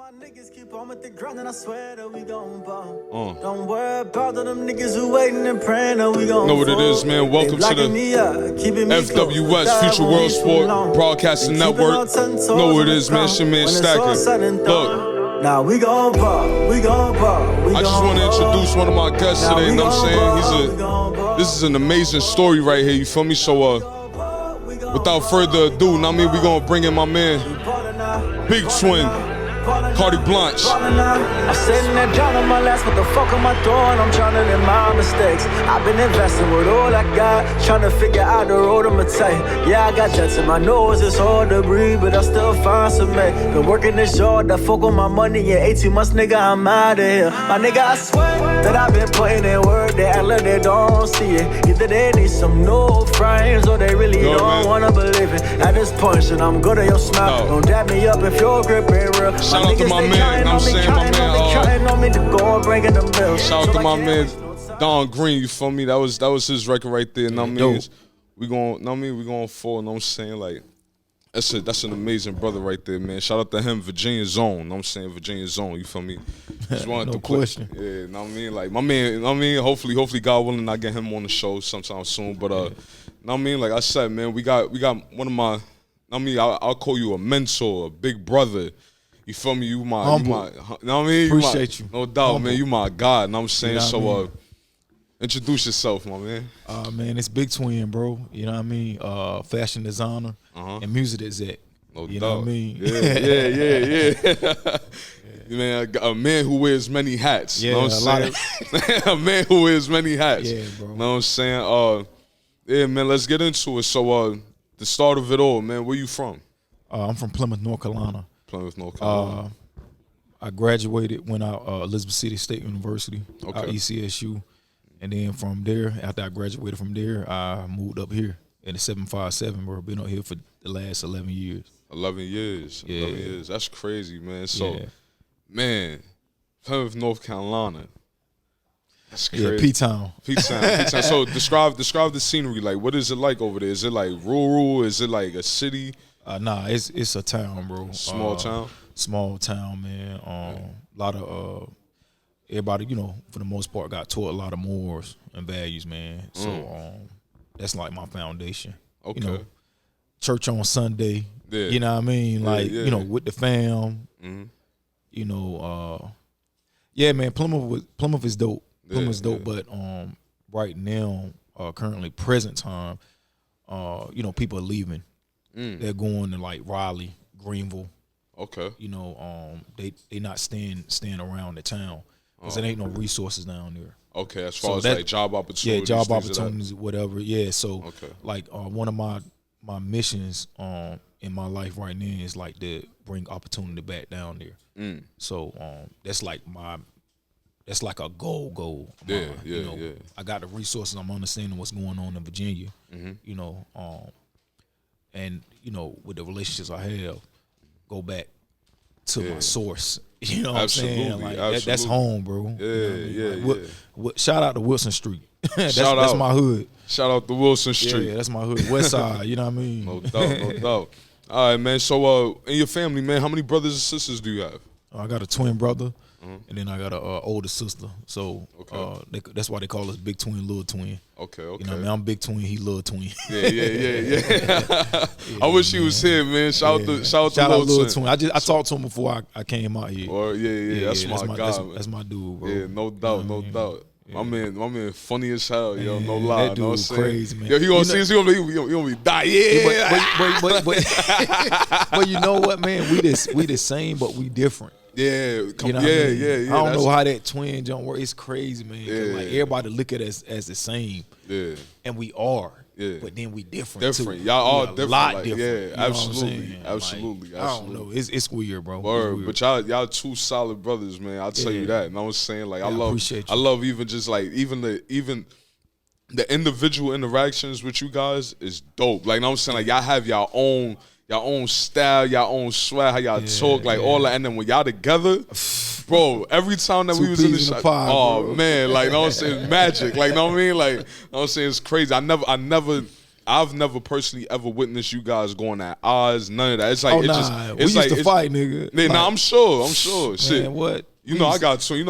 My niggas keep on with the grind and I swear that we gon' ball. Don't worry about them niggas who waiting and praying that we gon' know what it is, man. Welcome to the FWS Future World Sport Broadcasting Network. Know what it is, man. It's your man STACCA. Look, now we gon' ball, we gon' ball. I just want to introduce one of my guests today. You know what I'm saying? This is an amazing story right here. You feel me? So, without further ado, now we gonna bring in my man, Big Twin. Karte Blanche. I'm sitting there down on my last, what the fuck am I doing? I'm drowning in my mistakes. I've been investing with all I got, trying to figure out the road I'ma take. Yeah, I got jets in my nose, it's hard to breathe, but I still find some make. Been working this hard, that fuck with my money in 18 months, nigga, I'm out of here. My nigga, I swear that I've been putting in work, they act like they don't see it. Either they need some new frames, or they really don't wanna believe it. At this point, shit, I'm good at your smile. Don't dab me up if your grip ain't real. Shout out to my man, I'm saying my man. Shout out to my man Don Green. You feel me? That was his record right there. Know what I mean? We going forward. Know what I'm saying? Like that's an amazing brother right there, man. Shout out to him, Virginia Zone. Know what I'm saying? Virginia Zone. You feel me? Just wanted no to question. Yeah. Know what I mean? Like my man. Know what I mean? Hopefully God willing, I get him on the show sometime soon. But know what I mean? Like I said, man, we got one of my. I mean, I'll call you a mentor, a big brother. You feel me? You know what I mean? Appreciate you. No doubt, man. You my God. Know what I'm saying? You know what I mean? Introduce yourself, my man. Man, it's Big Twin, bro. You know what I mean? Fashion designer and music exec. No you doubt. Know what I mean? Yeah. Man, a man who wears many hats. Yeah, know what I'm saying? A man who wears many hats. Yeah, bro. Know what I'm saying? Yeah, man, let's get into it. So, the start of it all, man, where you from? I'm from Plymouth, North Carolina. Plymouth, North Carolina. I graduated, went out Elizabeth City State University, out ECSU. And then from there, after I graduated from there, I moved up here in the 757, bro. Been up here for the last 11 years. 11 years. Yeah. 11 years. That's crazy, man. So, yeah. Man, Plymouth, North Carolina. That's crazy. Yeah, P-Town. P-Town. So describe the scenery. Like, what is it like over there? Is it like rural? Is it like a city? Nah, it's a town, bro. Small town? Small town, man. A lot of everybody, you know, for the most part, got taught a lot of morals and values, man. So that's like my foundation. Okay. You know, church on Sunday. Yeah. You know what I mean? Like, yeah. you know, with the fam. You know, yeah, man. Plymouth is dope. Plymouth's dope, but right now, currently present time, you know, people are leaving. They're going to like Raleigh, Greenville. Okay. You know, they not staying around the town because there ain't no resources down there. Okay, as far as like job opportunities. Yeah, job opportunities, whatever. Yeah, so like one of my missions in my life right now is like to bring opportunity back down there. So that's like a goal. Yeah, you know, I got the resources. I'm understanding what's going on in Virginia. You know, and you know, with the relationships I have, go back to my source. You know what I'm saying? Like that's home, bro. Shout out to Wilson Street. that's my hood. Shout out to Wilson Street. Yeah, that's my hood. West Side. You know what I mean? No doubt. All right, man. So, in your family, man, how many brothers and sisters do you have? I got a twin brother, and then I got a older sister. So that's why they call us Big Twin, Little Twin. Okay. You know what I mean? I'm Big Twin, he Little Twin. Yeah. I wish he was here, man. Shout out to Little Twin. I talked to him before I came out here. That's my guy. That's my dude, bro. Yeah, no doubt. Yeah. My man, funny as hell, yo. No lie, that dude crazy, man. Yo, he gonna see us. He gonna be die. Yeah, but you know what, man? We the same, but we different. Yeah, you know I don't know how that twin jump works. It's crazy, man. Like everybody look at us as the same. Yeah, and we are. Yeah, but then we different too. Y'all are different. A lot like, different. Yeah, absolutely. Like, I don't know. It's weird, bro. Word, but y'all two solid brothers, man. I'll tell you that. And I was saying, like, I appreciate you. I love even just like even the individual interactions with you guys is dope. Like, I'm saying, like, y'all have y'all own style, y'all own swag, how y'all talk, like all that. And then when y'all together, bro, every time that we was in the shop, man, like, know what I'm saying, magic. Like, know what I mean? Like, know what I'm saying, it's crazy. I never I've never personally ever witnessed you guys going at odds. None of that. It's like we used to fight, nigga. Yeah, like, I'm sure. Man, Shit. what? You know, I got twin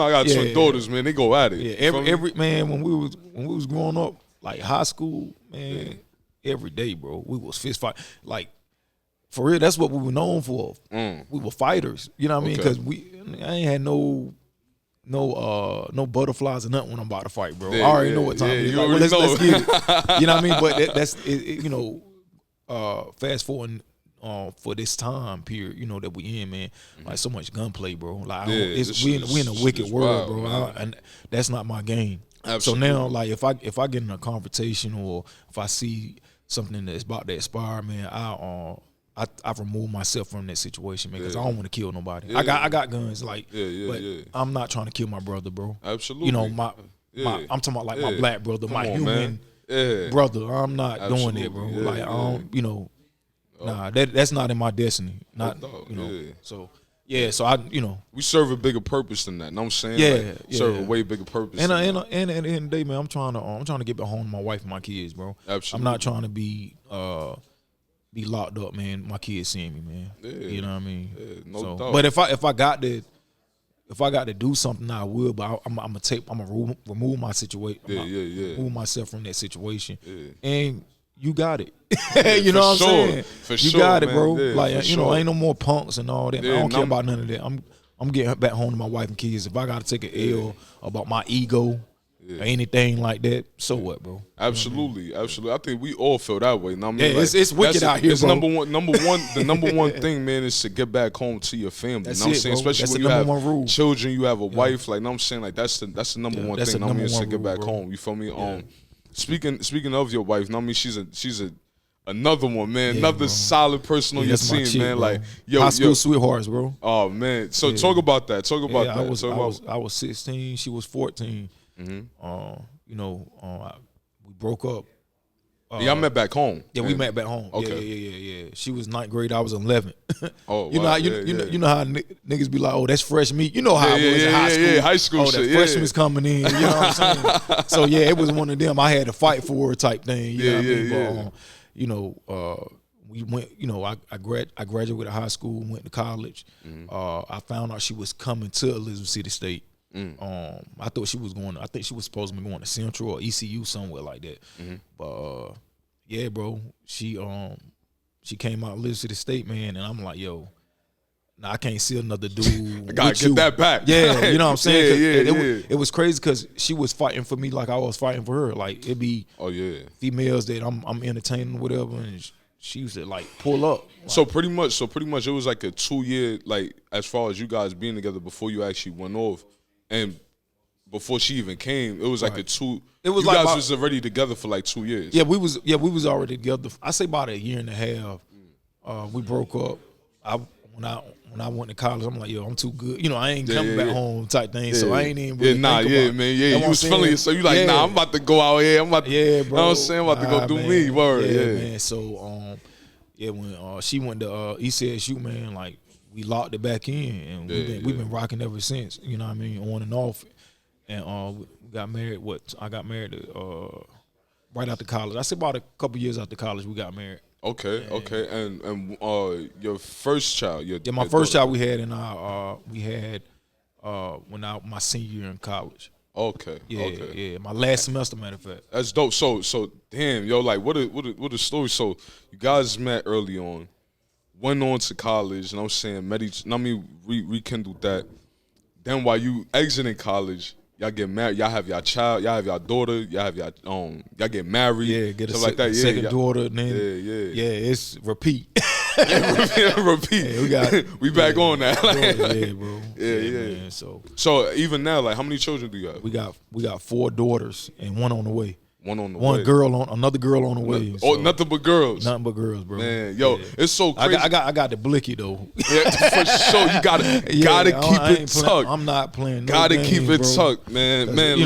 daughters, man. They go at it. Yeah, every man when we was growing up, like high school, man, every day, bro, we was fist fight. Like for real, that's what we were known for. We were fighters. You know what I mean? Because I ain't had no butterflies or nothing when I'm about to fight, bro. I already know what time it is. Like, let's get it. You know what I mean? But that's you know, fast forward for this time period, you know, that we in, man. Like so much gunplay, bro. Like we in a wicked world, bro. And that's not my game. Absolutely. So now, like if I get in a confrontation or if I see something that's about to expire, man, I've removed myself from that situation, man, because I don't want to kill nobody. Yeah. I got guns, like, but I'm not trying to kill my brother, bro. Absolutely. You know, my I'm talking about like my black brother, my human brother. I'm not doing it, bro. Like I don't, you know, nah, that's not in my destiny. Not, you know. So so I, you know, we serve a bigger purpose than that. Know what I'm saying? Serve a way bigger purpose. And at the end of the day, man, I'm trying to get back home to my wife and my kids, bro. Absolutely. I'm not trying to be locked up, man. My kids seeing me, man. Yeah. You know what I mean? Yeah, no doubt. But if I got to do something, I will. But I'm gonna remove my situation. Remove myself from that situation. Yeah. And you got it. You know what I'm saying? For you got it, bro. Like you know, ain't no more punks and all that. I don't care about none of that. I'm getting back home to my wife and kids. If I gotta take an L about my ego. Or anything like that, so what, bro? Absolutely, absolutely. I think we all feel that way. I mean, it's wicked out here, bro. Number one, the number one thing, man, is to get back home to your family. That's know what I'm saying? Bro. Especially that's when the you have one rule. children, you have a wife. Like, know what I'm saying? Like, that's the number one thing. I mean, is to get back home. You feel me? Speaking of your wife, I mean, she's another one, man. Another solid person on your team, man. Bro. Like, high school sweethearts, bro. Oh man. So talk about that. Talk about that. I was 16. She was 14. You know, we broke up. Y'all met back home. Yeah, we met back home. Okay. Yeah. She was 9th grade. I was 11th. Oh, you wow. You know how niggas be like, oh, that's fresh meat. You know how it was in high school. Yeah, high school. Oh, shit, the freshman's coming in. You know what I'm saying? So yeah, it was one of them. I had to fight for her type thing. You know what I mean? But, you know, we went. You know, I graduated high school, went to college. I found out she was coming to Elizabeth City State. I thought she was going. I think she was supposed to be going to Central or ECU somewhere like that. But yeah, bro, she came out Elizabeth City State, man, and I'm like, yo, nah, I can't see another dude. I gotta get that back. Yeah, you know what I'm saying? Yeah. It was crazy because she was fighting for me like I was fighting for her. Like it'd be females that I'm entertaining or whatever, and she used to like pull up. Like, so pretty much, it was like a 2-year, like as far as you guys being together before you actually went off. And before she even came, it was like a 2. It was you like guys was already together for like 2 years. Yeah, we was already together. I say about a year and a half. We broke up. When I went to college, I'm like, yo, I'm too good. You know, I ain't coming back home type thing. So I ain't even really think about it. Man. Yeah, you was feeling it. So you like, nah, I'm about to go out here. I'm about to, bro. You know what I'm saying? I'm about to go do me. Word. Yeah, man. So when she went to ECSU, man, like we locked it back in, and we've been rocking ever since. You know what I mean, on and off. And we got married. I got married right after college. I say about a couple years after college, we got married. Okay. And your first child, my first child we had when my senior year in college. Okay. Yeah. My last semester, matter of fact. That's dope. So damn, yo, like what a story. So you guys met early on. Went on to college, and I'm saying, rekindled that. Then while you exiting college, y'all get married. Y'all have your child. Y'all have your daughter. Y'all have your y'all get married. Yeah, get a like that. Second daughter. And then, it's repeat. Repeat. We back on that. Bro. Yeah. Man, so even now, like, how many children do you have? We got 4 daughters and one on the way. Another girl on the way. Nothing but girls. Nothing but girls, bro. Man, yo, it's so crazy. I got the blicky though. Yeah, for sure. You gotta keep it tucked. I'm not playing. Gotta keep it tucked, man. Man,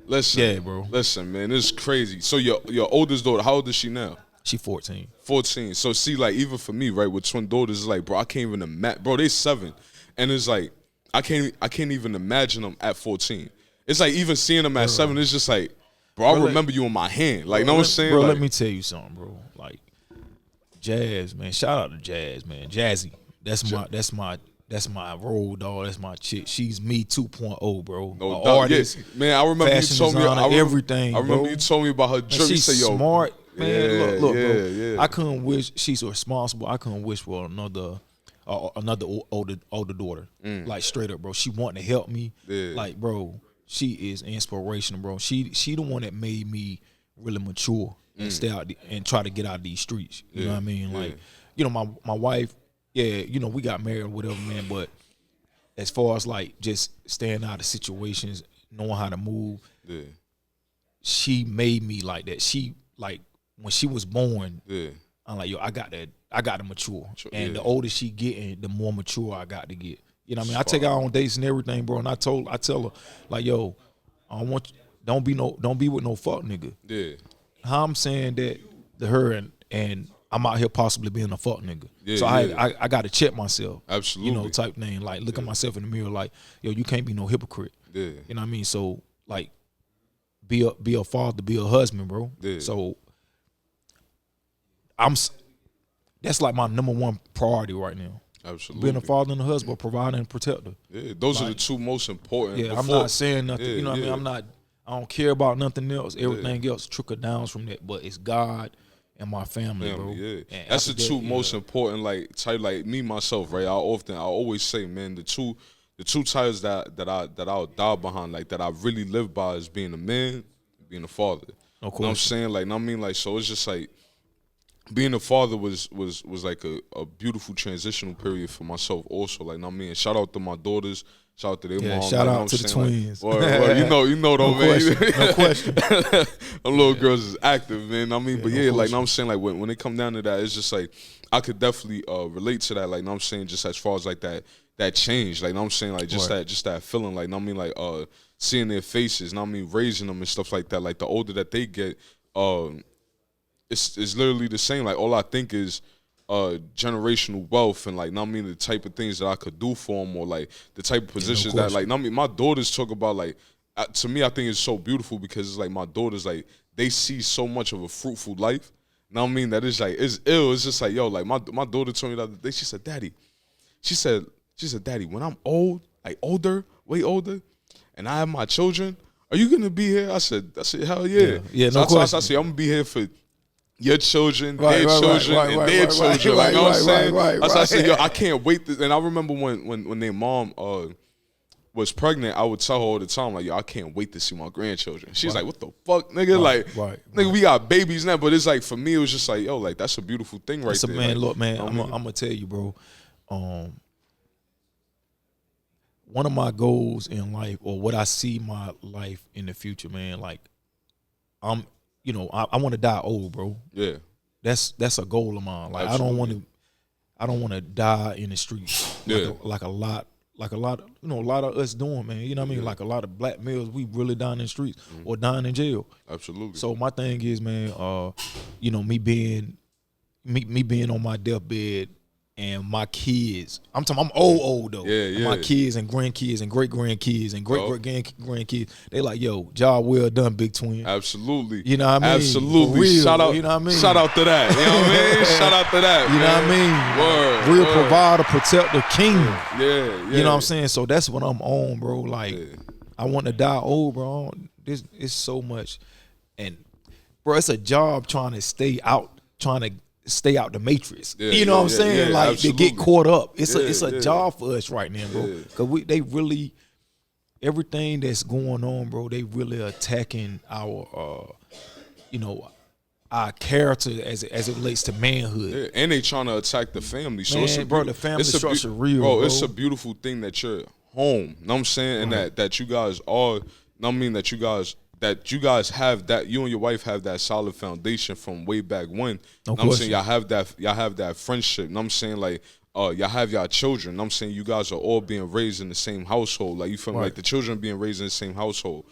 listen. Yeah, bro. Listen, man, it's crazy. So your oldest daughter, how old is she now? She 14. 14. So see, like, even for me, right, with twin daughters, it's like, bro, I can't even imagine. Bro, they 7, and it's like I can't even imagine them at 14. It's like even seeing them at 7, it's just like. bro, I remember you in my hand. Like, you know what I'm saying? Bro, like, let me tell you something, bro. Like, Jazz, man. Shout out to Jazz, man. Jazzy. That's my road dog. That's my chick. She's me 2.0, bro. no doubt. Artist, Man, I remember you fashion told me designer, everything. I remember bro. you told me about her And journey. she's Say, yo, smart, man. Look, bro. yeah. I couldn't wish. She's responsible. I couldn't wish for another older daughter. Like straight up, bro. She wanted to help me. Yeah. Like, bro, she is inspirational, bro. She the one that made me really mature and stay out and try to get out of these streets. You know what I mean? Like, you know, my wife. Yeah, you know, we got married or whatever, man. But as far as like just staying out of situations, knowing how to move, she made me like that. She like when she was born, I'm like, yo, I got to mature. And the older she getting, the more mature I got to get. You know what I mean? I take her on dates and everything, bro. And I tell her, like, yo, I don't want you, don't be with no fuck nigga. Yeah. How I'm saying that to her and I'm out here possibly being a fuck nigga. Yeah, so I got to check myself. Absolutely. You know, type thing. Like, look at myself in the mirror like, yo, you can't be no hypocrite. Yeah. You know what I mean? So, like, be a father, be a husband, bro. Yeah. So, that's like my number one priority right now. Absolutely. Being a father and a husband, provider and protector. Yeah, those are the two most important. Yeah, I'm not saying nothing. You know what I mean? I don't care about nothing else. Everything else trickle down from that. But it's God and my family, bro. Yeah. And that's the two most important, like, type, like me myself, right? I always say, man, the two titles that I'll die behind, like that I really live by, is being a man, being a father. You know what I'm saying? Like, I mean, like, so it's just like being a father was like a beautiful transitional period for myself also. Like, I mean, shout out to my daughters. Shout out to their mom. Shout like, out to the twins. Like, you know though, man. No question. Them little girls is active, man. I mean, but no like, I'm saying, like, when it come down to that, it's just like I could definitely relate to that. Like, I'm saying, just as far as like that change. Like, I'm saying, like, just that feeling. Like, I mean, like, seeing their faces. I mean, raising them and stuff like that. Like, the older that they get, it's literally the same. Like, all I think is generational wealth and, like, I mean, the type of things that I could do for them, or like the type of positions that, like, I mean, my daughters talk about, like, to me, I think it's so beautiful because it's like my daughters, like, they see so much of a fruitful life. You know what I mean? That is like, it's ill. It's just like, yo, like, my daughter told me the other day, she said, Daddy, she said, Daddy, when I'm old, like older, way older, and I have my children, are you gonna be here? I said, hell yeah. Yeah, so no question. I said, I'm gonna be here for your children, their children, and their children. Like, you know what I'm saying? I said, yo, I can't wait. And I remember when their mom was pregnant, I would tell her all the time, like, yo, I can't wait to see my grandchildren. She's like, what the fuck, nigga? Nigga, we got babies now. But it's like, for me, it was just like, yo, like, that's a beautiful thing right there. Man, like, look, man, I'm gonna tell you, bro. One of my goals in life, or what I see my life in the future, man, like, I want to die old, bro. Yeah, that's a goal of mine. Like, absolutely. I don't want to die in the streets. Like a lot, a lot of us doing, man. You know what I mean? Like, a lot of black males, we really dying in the streets or dying in jail. Absolutely. So my thing is, man, me being on my deathbed. And my kids, I'm old though. Yeah. My kids and grandkids and great grandkids and great grandkids, they like, yo, job well done, big twin. Absolutely. You know what I mean? Absolutely. Real, shout out. You know what I mean? Shout out to that. You know what I mean? Shout out to that. You know what I mean? Real provider, protector, king. Yeah. You know what I'm saying? So that's what I'm on, bro. Like, I want to die old, bro. This is so much, and bro, it's a job trying to stay out the matrix. You know what I'm saying? Like, absolutely. They get caught up. It's a job for us right now, bro. Cause they really, everything that's going on, bro, they really attacking our our character as it relates to manhood. Yeah, and they trying to attack the family. So Man, the family structure real, bro. It's a beautiful thing that you're home. Know what I'm saying? And that you guys are, I mean, that you guys have that, you and your wife have that solid foundation from way back when. I'm saying y'all have that friendship. I'm saying, like, y'all have y'all children. I'm saying you guys are all being raised in the same household. Like, you feel me? Like, the children being raised in the same household.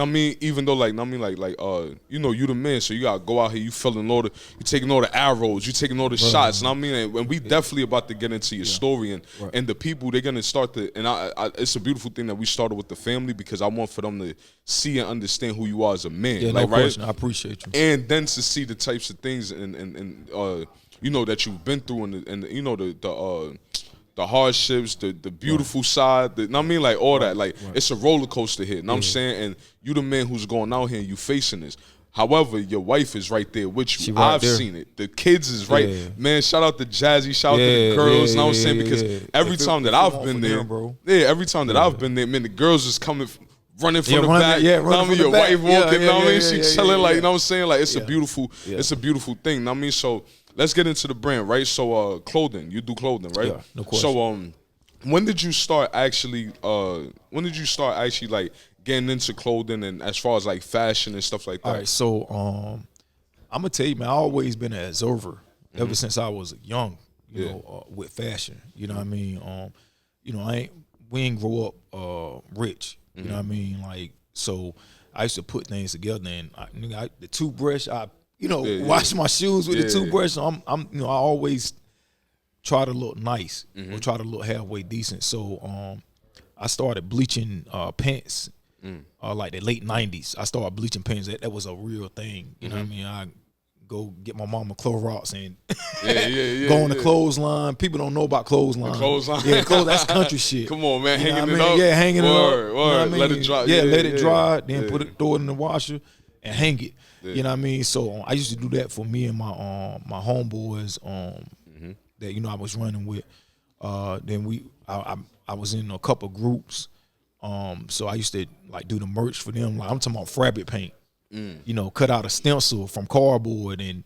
I mean, even though like you know, you the man, so you gotta go out here, you filling all the, you taking all the arrows, you taking all the shots, and I mean, and we definitely about to get into your story, and the people, they're gonna start to, and I it's a beautiful thing that we started with the family, because I want for them to see and understand who you are as a man, Yeah, like, no right? question. I appreciate you. And then to see the types of things and you know, that you've been through, and you know, the hardships, the beautiful side, I mean, like all that, like it's a roller coaster here. You know what I'm saying? And you the man who's going out here and you facing this. However, your wife is right there with you. I've seen it. The kids is right. Man, shout out to Jazzy, shout out to the girls. You know what I'm saying? Because every time that I've been there, every time that I've been there, man, the girls is coming, running from the back. Yeah, running from the back. Your wife walking, you know what I mean? She chilling, like, you know what I'm saying? Like, it's a beautiful thing. You know what I mean? So let's get into the brand, right? So clothing, you do clothing, right? Yeah, no question. So when did you start actually like getting into clothing, and as far as like fashion and stuff like that? All right, so I'm gonna tell you, man, I always been an observer ever since I was young, you know, with fashion. You know what I mean? You know, we ain't grow up rich. You know what I mean? Like, so I used to put things together, and the toothbrush, wash my shoes with the toothbrush. So I'm you know, I always try to look nice or try to look halfway decent. So I started bleaching pants like the late 90s. I started bleaching pants. That was a real thing. You know what I mean? I go get my mama Clorox and go on the clothesline. People don't know about clothesline. Clothesline. Yeah, that's country shit. Come on, man, you hanging it up. Yeah, hanging it up. Word. You know what I mean? Let it dry. Yeah, let it dry. Then throw it in the washer and hang it. You know what I mean? So I used to do that for me and my my homeboys that, you know, I was running with. Then I was in a couple groups. So I used to like do the merch for them. Like, I'm talking about fabric paint. You know, cut out a stencil from cardboard and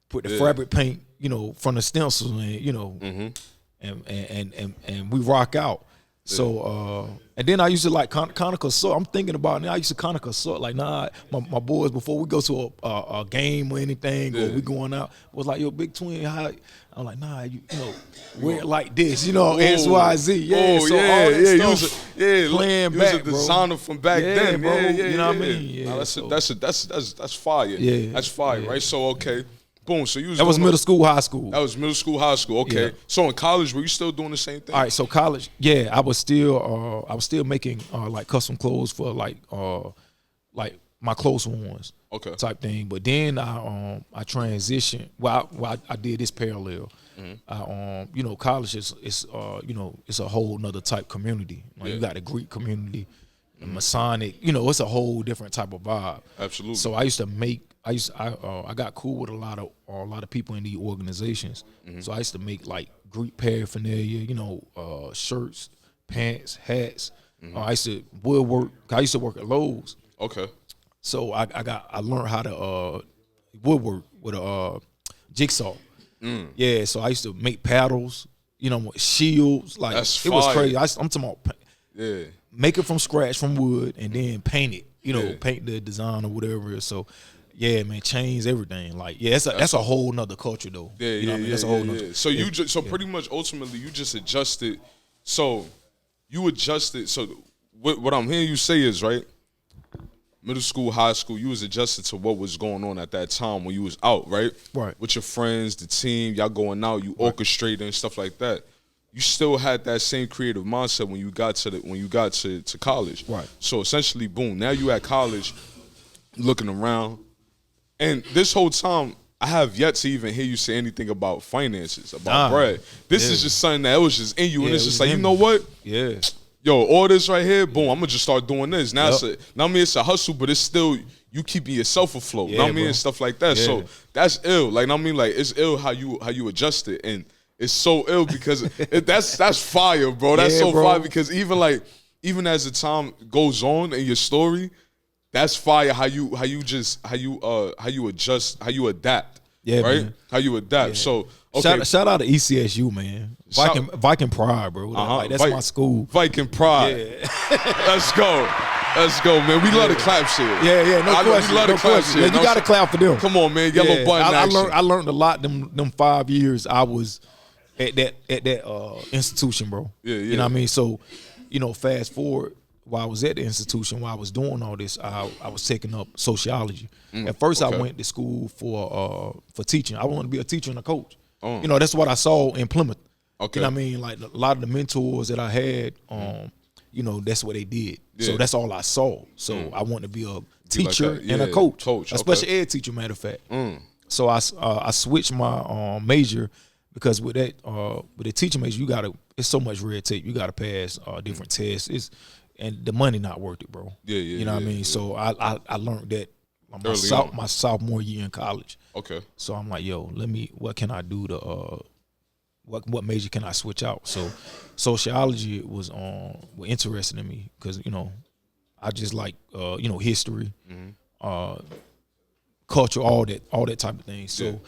put the fabric paint, you know, from the stencil, and you know, and we rock out. So and then I used to like conical sort. I'm thinking about it now. I used to conical sort. Like, nah, my boys, before we go to a game or anything, or we going out, was like, yo, Big Twin, how? I'm like, nah, you know, wear it like this, you know, XYZ. Yeah, so all that stuff, playing back, you was a designer from back then, bro. Yeah, you know what I mean? Yeah, nah, that's fire. Yeah, that's fire, right? So okay. Boom. So you was that was middle school, high school. That was middle school, high school. Okay. Yeah. So in college, were you still doing the same thing? All right. So college, yeah, I was still making like custom clothes for like my close ones, okay, type thing. But then I transitioned. Well, I did this parallel. You know, college is you know, it's a whole nother type community. Like, you got the Greek community, the Masonic. You know, it's a whole different type of vibe. Absolutely. So I got cool with a lot of people in these organizations. So I used to make like Greek paraphernalia, you know, shirts, pants, hats. I used to woodwork. I used to work at Lowe's. Okay. So I learned how to woodwork with a jigsaw. Yeah, so I used to make paddles, you know, shields. Like, that's it was fire. crazy. I'm talking about make it from scratch from wood and then paint it. You know, paint the design or whatever. So yeah, man, chains, everything. Like, yeah, that's a whole nother culture though. Yeah, you know what I mean? That's a whole nother. So pretty much ultimately you just adjusted. So you adjusted. So what I'm hearing you say is, right, middle school, high school, you was adjusted to what was going on at that time when you was out, right? Right. With your friends, the team, y'all going out, you orchestrating and stuff like that. You still had that same creative mindset when you got to college. Right. So essentially, boom, now you at college, looking around, and this whole time I have yet to even hear you say anything about finances, about bread. This is just something that was just in you, and it's just like, you know what? Yeah. Yo, all this right here, boom, I'm gonna just start doing this. Now it's a hustle, but it's still you keeping yourself afloat. You know what I mean? And stuff like that. So that's ill. Like, I mean, like, it's ill how you adjust it. And it's so ill because that's fire, bro. That's fire because even as the time goes on in your story, that's fire how you adjust, how you adapt. Yeah, right? Man. How you adapt. Yeah. So okay. Shout out to ECSU, man. Viking Pride, bro. Like, that's my school. Viking Pride. Yeah. Let's go, man. We love the clap shit. Yeah, no question. We love the clap shit. Yeah, you got to clap for them. Come on, man. Yellow button action. I learned a lot them 5 years I was at that institution, bro. Yeah. You know what I mean? So, you know, fast forward, while I was at the institution, while I was doing all this, I was taking up sociology. At first, I went to school for teaching. I wanted to be a teacher and a coach. You know, that's what I saw in Plymouth. Okay. You know what I mean? Like a lot of the mentors that I had, you know, that's what they did. Yeah. So that's all I saw. So I wanted to be a teacher and a coach. A special ed teacher, matter of fact. So I switched my major because with the teaching major, it's so much red tape. You gotta pass different tests. And the money not worth it, bro. You know what I mean? Yeah. So I learned that my sophomore year in college. Okay. So I'm like, yo, what can I do to what major can I switch out? So sociology was interesting to me because, you know, I just like you know, history, culture, all that type of thing. So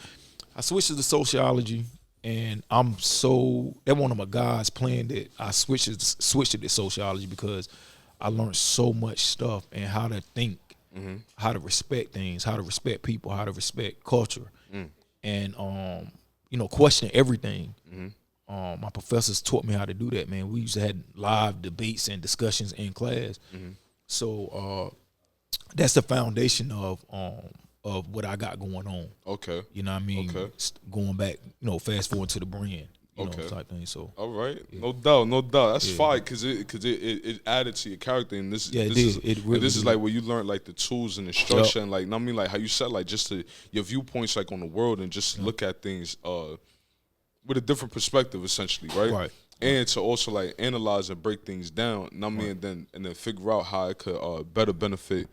I switched to the sociology, and that one of my guys planned that I switched it to sociology because I learned so much stuff and how to think, how to respect things, how to respect people, how to respect culture, and you know, question everything. My professors taught me how to do that, man. We used to have live debates and discussions in class. So that's the foundation of what I got going on. Okay. You know what I mean? Okay. Going back, you know, fast forward to the brand. You know, type thing. So all right, no doubt. That's fine because it added to your character, and this is like where you learn like the tools and the structure, and like I mean, like how you said, like just your viewpoints like on the world, and just look at things with a different perspective, essentially, right? Right. And to also like analyze and break things down, I mean, and then figure out how it could better benefit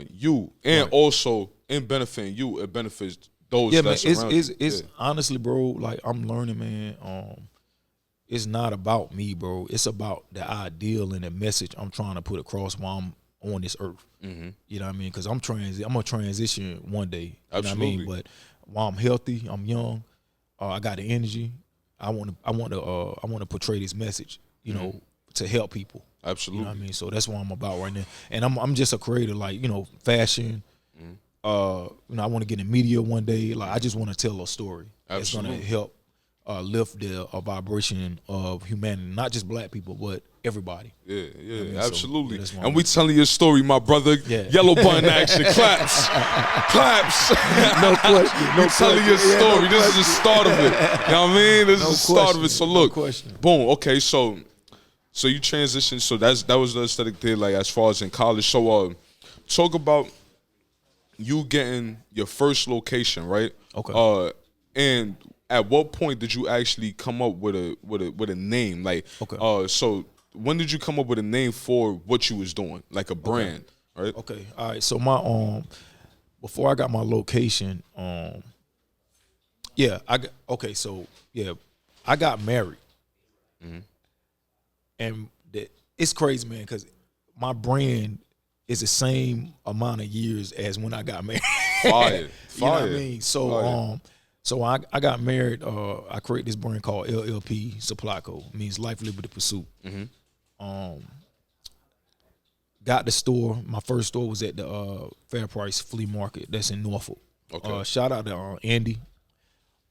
you, and also in benefiting you, it benefits those that's around you. It's honestly, bro, like I'm learning, man. It's not about me, bro. It's about the ideal and the message I'm trying to put across while I'm on this earth. You know what I mean? Because I'm gonna transition one day. Absolutely. You know what I mean? But while I'm healthy, I'm young. I got the energy. I want to portray this message, you know, to help people. Absolutely. You know what I mean? So that's what I'm about right now. And I'm just a creator, like, you know, fashion. You know, I want to get in media one day. Like, I just want to tell a story. Absolutely. That's going to help lift the vibration of humanity, not just black people, but everybody. Yeah, you know, absolutely. So, and we telling your story, my brother. Yellow button action, claps. No question. No telling your story. This is the start of it. You know what I mean? This is the start of it. So look, boom. Okay, so you transitioned. So that was the aesthetic thing, like as far as in college. So talk about you getting your first location, right? Okay. And at what point did you actually come up with a name? Like, so when did you come up with a name for what you was doing, like a brand, right? Okay. All right. So my before I got my location, I got married, and it's crazy, man, because my brand is the same amount of years as when I got married. Fire. You know what I mean? So so I got married. I created this brand called LLP Supply Co. It means Life, Liberty, Pursuit. Got the store. My first store was at the Fair Price Flea Market. That's in Norfolk. Okay. Shout out to Andy.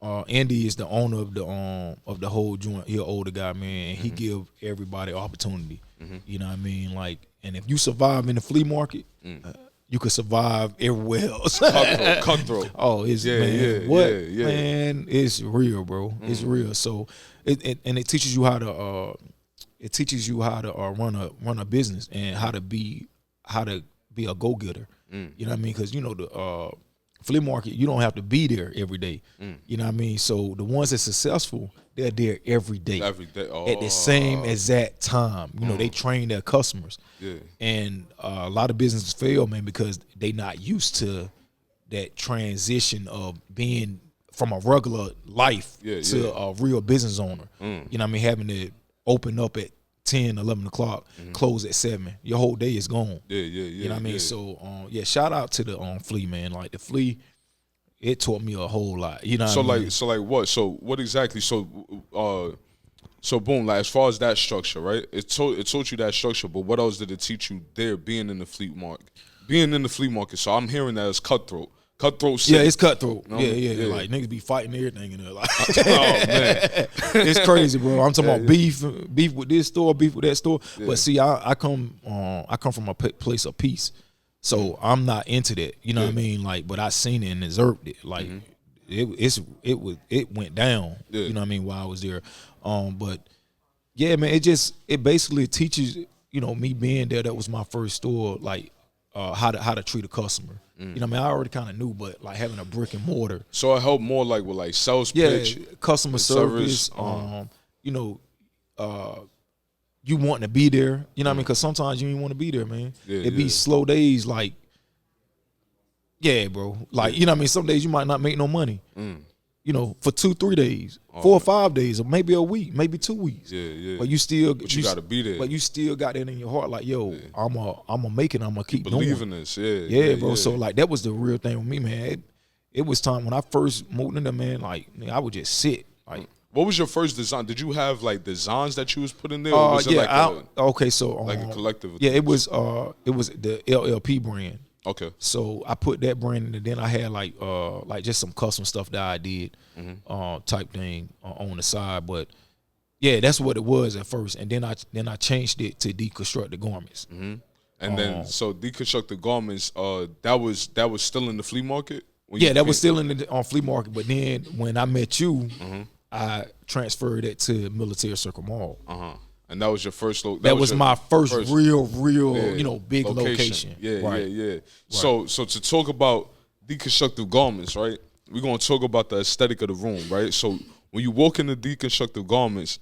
Andy is the owner of the whole joint. He an older guy, man. And he give everybody opportunity. You know what I mean? Like, and if you survive in the flea market, you could survive everywhere else. Cutthroat. Oh, it's man, it's real, bro. It's real. So it teaches you how to run a business and how to be a go-getter. You know what I mean? Because you know the flea market, you don't have to be there every day. You know what I mean? So the ones that's successful, they're there every day. Every day. At the same exact time. You know, they train their customers. Yeah. And a lot of businesses fail, man, because they not used to that transition of being from a regular life to a real business owner. You know what I mean? Having to open up at 10, 11 o'clock, close at 7. Your whole day is gone. You know what I mean? So, shout out to the flea, man. Like, the flea, it taught me a whole lot. You know what I mean? So what? So what exactly? So boom, like as far as that structure, right? It taught you that structure, but what else did it teach you there being in the flea market? So I'm hearing that as cutthroat. Cutthroat shit. Yeah, it's cutthroat. No, Yeah. Like niggas be fighting everything in there. Like, oh man, it's crazy, bro. I'm talking about beef with this store, beef with that store. Yeah. But see, I come from a place of peace, so I'm not into that. You know what I mean? Like, but I seen it and observed it. Like, it went down. Yeah. You know what I mean? While I was there, but yeah, man, it basically teaches, you know, me being there. That was my first store. Like, how to treat a customer. You know what I mean? I already kind of knew, but like having a brick and mortar. So it helped more like with like sales pitch, customer service. You know, you wanting to be there. You know what I mean? Because sometimes you ain't want to be there, man. It be slow days, like, yeah, bro. Like, you know what I mean? Some days you might not make no money. You know, for 2-3 days, 4 or 5 days, or maybe a week, maybe 2 weeks. Yeah. But you gotta be there. But you still got that in your heart, like, yo, I'm gonna make it. I'm gonna keep Believe doing. in this, Bro. Yeah. So like that was the real thing with me, man. It was time when I first moved in there, man. Like, I would just sit. Like, what was your first design? Did you have like designs that you was putting there? Or was it like a collective? Yeah, it was the LLP brand. Okay. So I put that brand in, and then I had like just some custom stuff that I did, type thing on the side. But yeah, that's what it was at first, and then I changed it to deconstructed garments. And then so deconstructed garments, that was still in the flea market. That was still in the flea market. But then when I met you, I transferred it to Military Circle Mall. And that was your first that was my first real, you know, big location. Yeah. So to talk about deconstructive garments, right? We're gonna talk about the aesthetic of the room, right? So when you walk into deconstructive garments,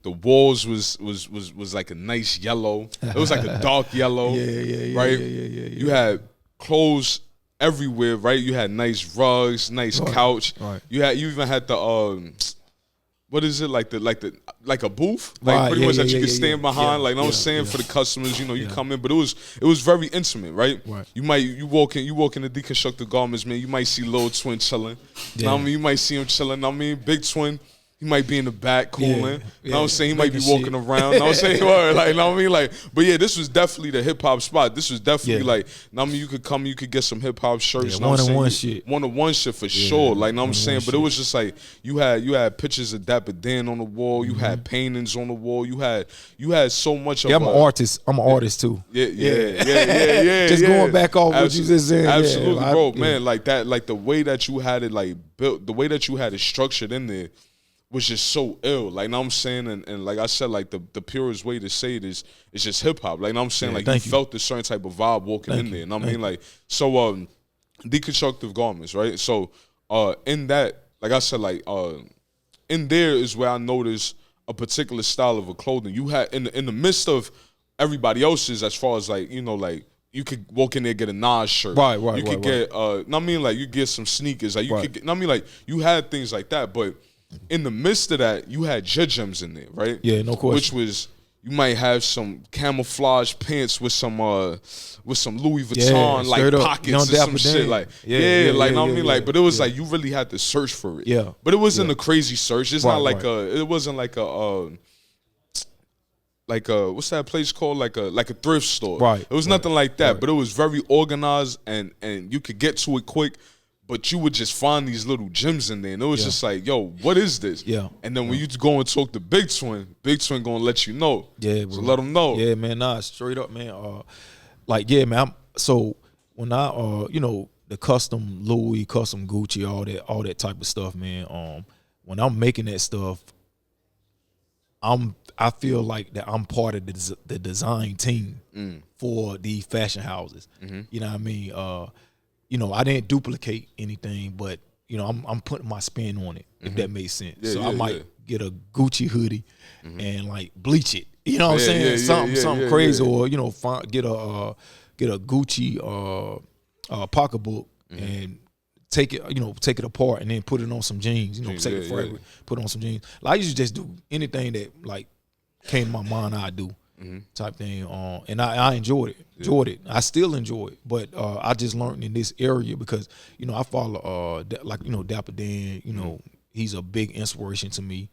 the walls was like a nice yellow. It was like a dark yellow. Right? You had clothes everywhere, right? You had nice rugs, nice couch. Right. You even had the what is it, like a booth, like pretty Yeah, much that you yeah, could stand behind. Like I was saying, for the customers, you know, you come in, but it was very intimate, right? You walk in the deconstructed garments, man. You might see Lil Twin chilling. You know what I mean? You might see him chilling. I mean, Big Twin, he might be in the back cooling. You know what I'm saying? He might be walking around. You know what I'm saying? Like, you know what I mean? Like, but yeah, this was definitely the hip hop spot. This was definitely like, you know what I mean, you could come, you could get some hip hop shirts. You know what I'm saying? One-on-one shit for sure. Like, you know what I'm saying? But it was just like you had pictures of Dapper Dan on the wall. You had paintings on the wall. You had so much of. Yeah, I'm an artist. I'm an artist too. Yeah. Just going back off what you just said. Absolutely, bro, man. Like that, like the way that you had it like built, the way that you had it structured in there was just so ill. Like, know what I'm saying? And like I said, like the purest way to say it is it's just hip hop. Like, know what I'm saying? Like you felt a certain type of vibe walking in there. You know what I mean? Like, so deconstructive garments, right? So in that, like I said, like in there is where I noticed a particular style of a clothing. You had in the midst of everybody else's, as far as like, you know, like you could walk in there and get a Nas shirt. You could get know what I mean, like you get some sneakers. Like you could get, know what I mean, like you had things like that, but in the midst of that, you had gems in there, right? Yeah, no question. Which was, you might have some camouflage pants with some Louis Vuitton like pockets, you know, or some shit like like know what I mean, like, but it was like you really had to search for it. Yeah, but it wasn't a crazy search. It's not like it wasn't like a what's that place called, like a thrift store. Right. It was nothing like that, but it was very organized and you could get to it quick. But you would just find these little gems in there, and it was just like, yo, what is this? Yeah. And then when you go and talk to Big Twin gonna let you know. Yeah, bro. So let him know. Yeah, man. Nah, straight up, man. Like, yeah, man. So when I, you know, the custom Louis, custom Gucci, all that type of stuff, man. When I'm making that stuff, I feel like that I'm part of the design team for the fashion houses. You know what I mean? You know, I didn't duplicate anything, but you know, I'm putting my spin on it, if that makes sense. So I might get a Gucci hoodie and like bleach it. You know what I'm saying? Something crazy, or you know, get a Gucci pocketbook and take it apart and then put it on some jeans. You know, take it forever, put on some jeans. Like, I used to just do anything that like came to my mind, I do. Type thing, and I enjoyed it. I still enjoy it, but I just learned in this area because, you know, I follow like, you know, Dapper Dan. You know, he's a big inspiration to me.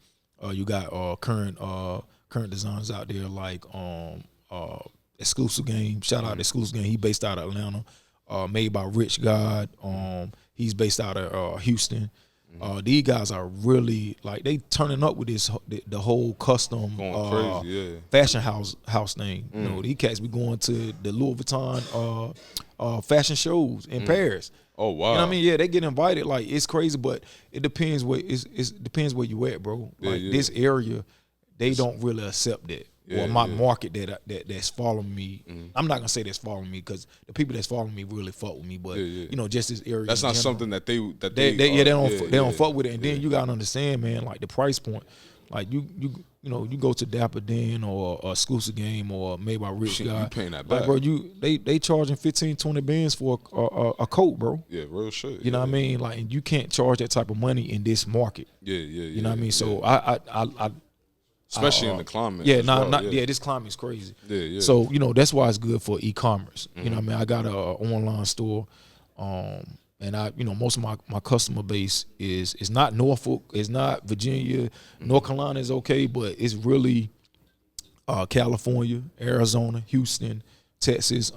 You got current designers out there like Exclusive Game. Shout out to Exclusive Game. He based out of Atlanta. made by Rich God. He's based out of Houston. These guys are really like they turning up with the whole custom going crazy, fashion house thing. You know, these cats be going to the Louis Vuitton fashion shows in Paris. Oh wow! You know what I mean? Yeah, they get invited. Like it's crazy, but it depends where it depends where you at, bro. Like this area, they don't really accept that. Or my market that's following me. I'm not gonna say that's following me because the people that's following me really fuck with me. But you know, just this area. That's not something that they don't fuck with it. And then you gotta understand, man, like the price point. Like you go to Dapper Dan or Exclusive Game or made by Rich Guy. You paying that back, bro? They charging 15, 20 bands for a coat, bro. Yeah, real shit. You know what I mean? Like, and you can't charge that type of money in this market. You know what I mean? So I especially in the climate. This climate is crazy. So, you know, that's why it's good for e-commerce. You know what I mean? I got a online store, and most of my customer base is not Norfolk, it's not Virginia, North Carolina is okay, but it's really California, Arizona, Houston, Texas,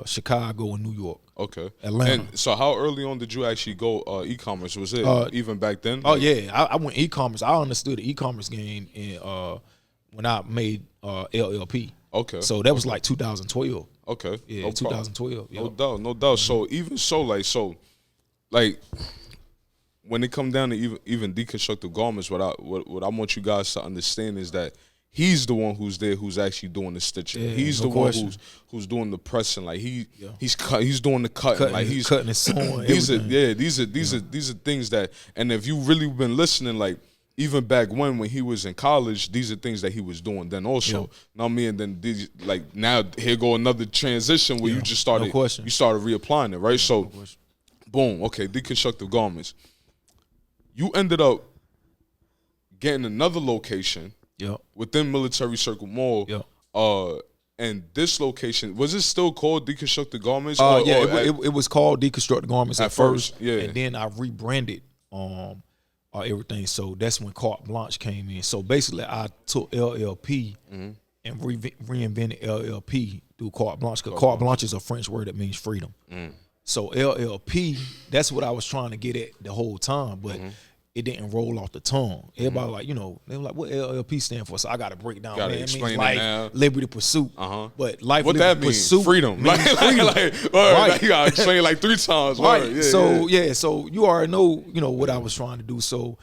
Chicago, and New York. Okay. Atlanta. And so how early on did you actually go e-commerce? Was it even back then? Oh, yeah. I went e-commerce. I understood the e-commerce game when I made LLP. Okay. So that was like 2012. Okay. Yeah, no 2012. Problem. No doubt. So even like when it come down to even deconstructive garments, what I want you guys to understand is that he's the one who's there, who's actually doing the stitching. Yeah, he's no the question. one who's doing the pressing. Like he's doing the cutting. Like he's cutting and sewing. These are things that, and if you really been listening, like even back when he was in college, these are things that he was doing then also. Know what I mean? And then like now here go another transition where you just started you started reapplying it, right? So boom, okay, deconstructive garments. You ended up getting another location within Military Circle Mall. And this location, was it still called Deconstructed Garments? It was called Deconstructed Garments at first. Yeah. And then I rebranded everything. So that's when Carte Blanche came in. So basically I took LLP and reinvented LLP through Carte Blanche, because Carte Blanche is a French word that means freedom. So LLP, that's what I was trying to get at the whole time, but it didn't roll off the tongue. Everybody like, they were like, what LLP stand for? So I got to break down. Gotta explain it now. Liberty Pursuit. But life, what liberty, that means? pursuit Freedom. Means freedom. Right. You gotta explain it like 3 times. Right. So you already know, what I was trying to do. So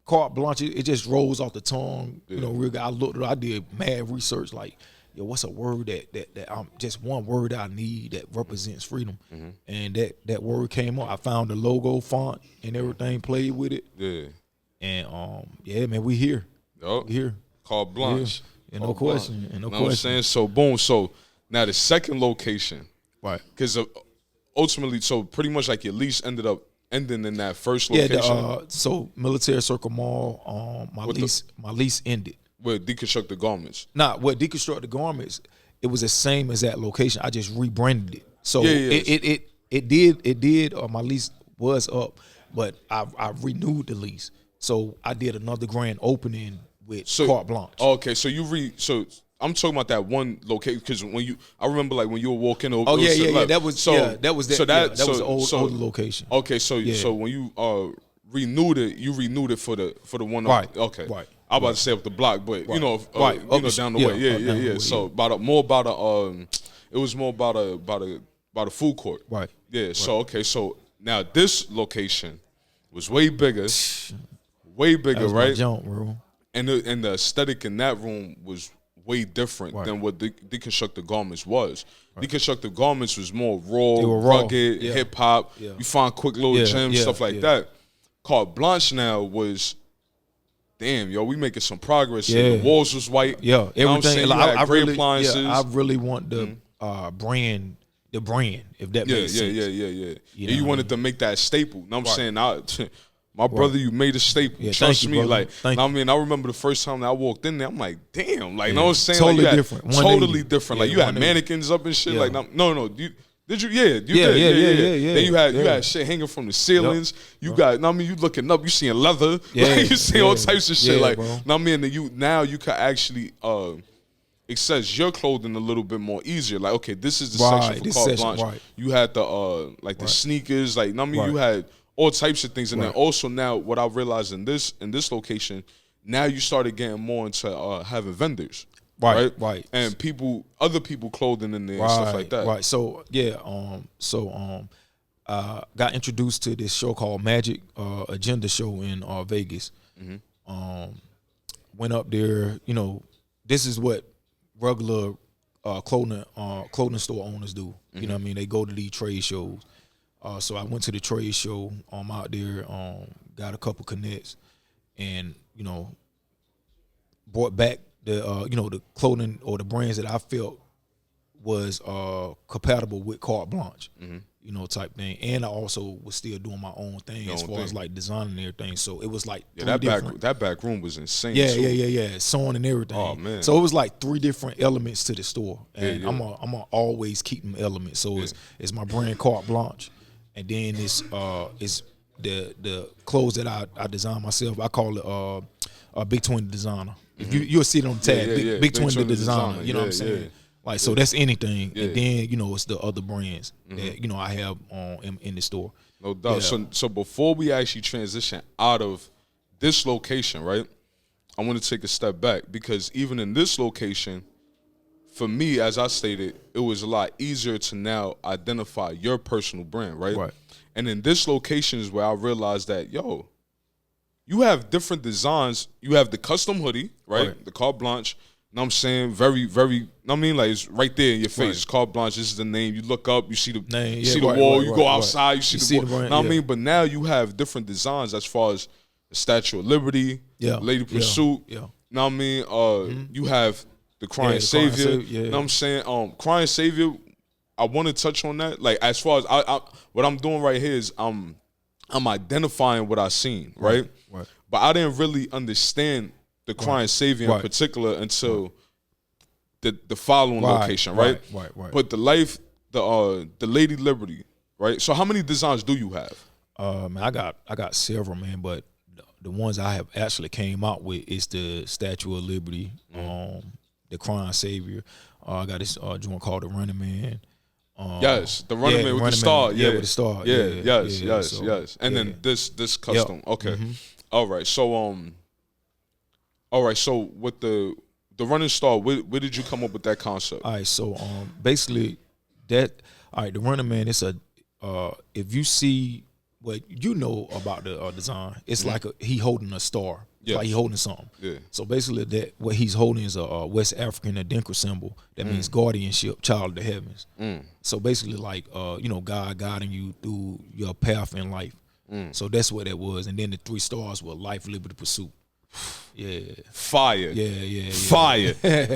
Carte Blanche, it just rolls off the tongue. Real guy. I did mad research, like, what's a word that just one word I need that represents freedom, and that word came up. I found the logo font and everything, played with it. And man, we here. We here. Carte Blanche. And no question. And no question. What I'm saying? So boom. So now the second location, right? Because ultimately, so pretty much like your lease ended up ending in that first location. So Military Circle Mall. My lease ended. With Deconstructed Garments. With Deconstructed Garments, it was the same as that location. I just rebranded it. So it did. My lease was up, but I renewed the lease. So I did another grand opening with Carte Blanche. Okay, so so I'm talking about that one location, because I remember like when you were walking over. That was the old location. Okay, so when you renewed it for the one. Right. Okay. Right. I was about to say up the block, but right. Down the way. Yeah. So it was more about a food court. Right. Yeah. Right. So okay. So now this location was way bigger, That was right? My jump, bro. And the aesthetic in that room was way different than what Deconstructed Garments was. Right. Deconstructed Garments was more raw, rugged, hip hop. Yeah. You find quick little gems, stuff like that. Carte Blanche now was, damn, we making some progress here. The walls was white. Yeah, everything. I really, appliances. I really want the brand, if that makes sense. Yeah. You wanted to make that staple. Know what I'm saying? My brother, you made a staple. Yeah, Trust me. Brother. I remember the first time that I walked in there, I'm like, damn. Like, know what I'm saying? Totally like, different. Totally different. Like, you had mannequins up and shit. Like, no. Did you? Yeah, you did. Then you had shit hanging from the ceilings. You got, you looking up, you seeing leather. You seeing all types of shit. Like, then you could actually access your clothing a little bit more easier. Like, okay, this is the Right, section for this Carte section, Blanche. right. You had the like the sneakers, like, I mean, Right. you had all types of things, and then Right. also now what I realized in this location, now you started getting more into having vendors, Right, right. and other people clothing in there and stuff like that. Right. So yeah, got introduced to this show called Magic Agenda Show in Vegas. Went up there. You know, this is what regular clothing store owners do. You know what I mean? They go to these trade shows. So I went to the trade show. I'm out there. Got a couple connects, and you know, brought back the the clothing or the brands that I felt was compatible with Karte Blanche, you know, type thing. And I also was still doing my own thing as far as like designing and everything. So it was like that back room was insane. Yeah, too. yeah, sewing and everything. Oh man! So it was like 3 different elements to the store, and Yeah. I'm a always keep them elements. So it's my brand Karte Blanche, and then it's the clothes that I design myself. I call it Big Twin the Designer. If you'll see it on the tag, Big Twin the Designer. You know what I'm saying? Yeah. Like, so that's anything, and then, you know, it's the other brands that, you know, I have in the store. No doubt. Yeah. So before we actually transition out of this location, right, I want to take a step back, because even in this location, for me, as I stated, it was a lot easier to now identify your personal brand, right? Right. And in this location is where I realized that, yo, you have different designs. You have the custom hoodie, right? The Karte Blanche. You know what I'm saying? Very, very, I mean, like, it's right there in your face. Right. It's Karte Blanche. This is the name. You look up, you see the Name, you yeah, see the right, wall. right, You right, go right. outside, you see the wall. brand, Know what I mean? But now you have different designs as far as the Statue of Liberty, Lady Pursuit. Yeah. You know what I mean? You have the Crying the Crying Savior. Savior, You know what I'm saying? Crying Savior, I want to touch on that. Like, as far as I what I'm doing right here is I'm identifying what I seen, right? Right. But I didn't really understand the Crying Savior in Right. particular until the following location, right? Right. But the Lady Liberty, right? So how many designs do you have? Man, I got several, man, but the ones I have actually came out with is the Statue of Liberty, the Crying Savior. I got this joint called the Running Man. Yes, the Running Man with the star. Yeah, with the star. Yes. And then this custom. Okay. All right. So with the Running Star, where did you come up with that concept? All right, so basically the Running Man, it's if you see what you know about the design, it's like he holding a star. It's like he holding something. Yeah. So basically that what he's holding is a West African Adinkra symbol that means guardianship, child of the heavens. So basically like God guiding you through your path in life. So that's what that was. And then the 3 stars were life, liberty, pursuit. Yeah. Fire. Yeah. Fire. Fire.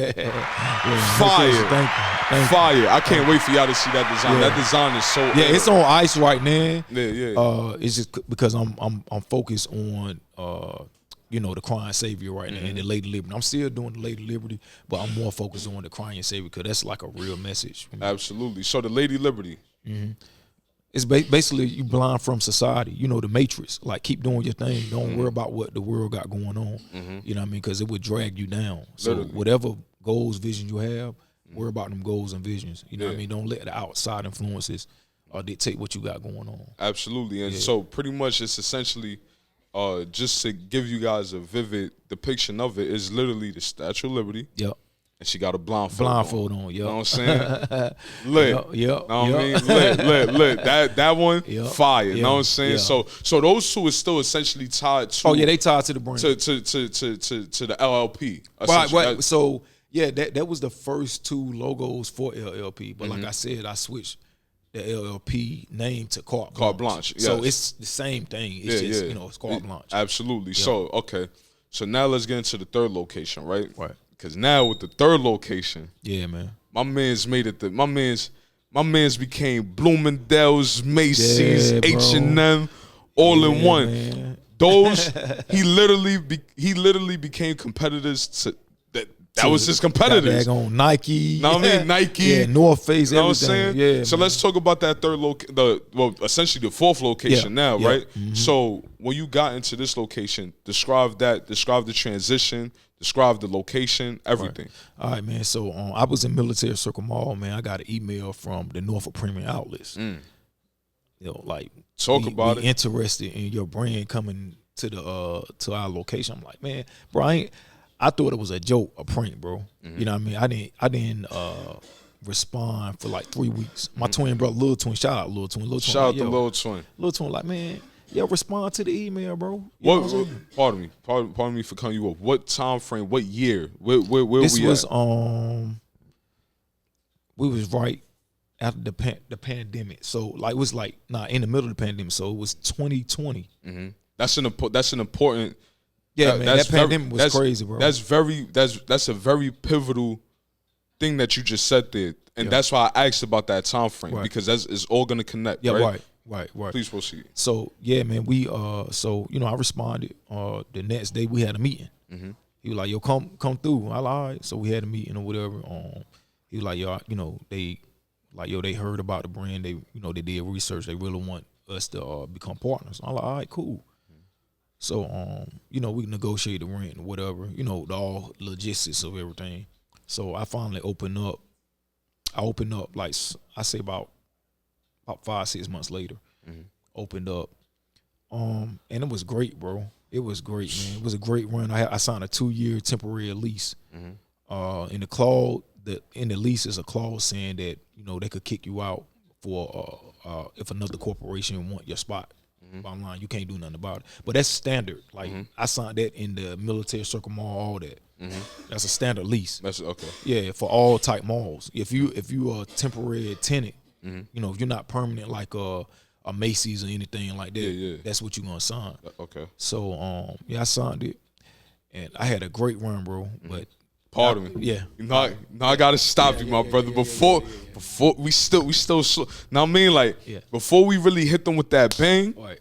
Thank you. Fire. I can't wait for y'all to see that design. That design is so Yeah, it's on ice right now. Yeah. It's just because I'm focused on the Crying Savior right now and the Lady Liberty. I'm still doing the Lady Liberty, but I'm more focused on the Crying Savior because that's like a real message. Absolutely. So the Lady Liberty. It's basically you blind from society. You know, the Matrix. Like, keep doing your thing. Don't worry about what the world got going on. You know what I mean? Because it would drag you down. So whatever goals, visions you have, worry about them goals and visions. You know what I mean? Don't let the outside influences dictate what you got going on. Absolutely. And so pretty much it's essentially, just to give you guys a vivid depiction of it, is literally the Statue of Liberty. Yep. And she got a blindfold on. Yep. You know what I'm saying? Lit. Yep. Know what I mean? Lit. That one, fire. You know what I'm saying? Yeah. So those two is still essentially tied to. Oh yeah, they tied to the brand. To the LLP. Right. So yeah, that was the first 2 logos for LLP. But like I said, I switched the LLP name to Karte Blanche. Karte Blanche. Yes. So it's the same thing. It's just it's Karte Blanche. Absolutely. Yeah. So okay. So now let's get into the 3rd location, right? Right. Because now with the 3rd location, yeah, man, my man's made it. My man's became Bloomingdale's, Macy's, H&M, all in one. Man. Those he literally became competitors to That was his competitors. On Nike. Know what I mean? Nike. Yeah, North Face, you know everything. what I'm saying? Yeah, so let's talk about that essentially the fourth location now, right? Mm-hmm. So when you got into this location, describe the transition, describe the location, everything. Right. All right, man. So I was in Military Circle Mall, man. I got an email from the Norfolk Premium Outlets. You know, like we interested in your brand coming to the to our location. I'm like, man, bro, I thought it was a joke, a prank, bro. Mm-hmm. You know what I mean? I didn't respond for like 3 weeks. My twin brother, Lil Twin, shout out Lil Twin. Shout out to Lil Twin. Lil Twin, like, man, respond to the email, bro. Pardon me for cutting you off. What time frame? What year? Where this we was, at? We was right after the pandemic. So like it was like in the middle of the pandemic. So it was 2020. Mm-hmm. That's an important. Yeah, man, that pandemic was crazy, bro. That's a very pivotal thing that you just said there, and that's why I asked about that time frame because it's all gonna connect. Yeah, right. Please proceed. So yeah, man, we so you know I responded. The next day we had a meeting. Mm-hmm. He was like, "Yo, come through." I like, all right. So we had a meeting or whatever. He was like, "Yo, you know they heard about the brand. They they did research. They really want us to become partners." I'm like, "All right, cool." So, we negotiated the rent or whatever, the all logistics of everything. So I finally opened up. I opened up like I say about 5-6 months later. Mm-hmm. Opened up, and it was great, bro. It was great, man. It was a great run. I signed a 2-year temporary lease. Mm-hmm. In the lease is a clause saying that they could kick you out for if another corporation want your spot. Bottom line, you can't do nothing about it. But that's standard. Like I signed that in the Military Circle Mall, all that. That's a standard lease. That's okay. Yeah, for all type malls. If you are a temporary tenant, if you're not permanent like a Macy's or anything like that, that's what you're gonna sign. Okay. So I signed it, and I had a great run, bro. But pardon me. Yeah. I gotta stop you, my brother. Before we still slow. Now I mean, like before we really hit them with that bang. Right.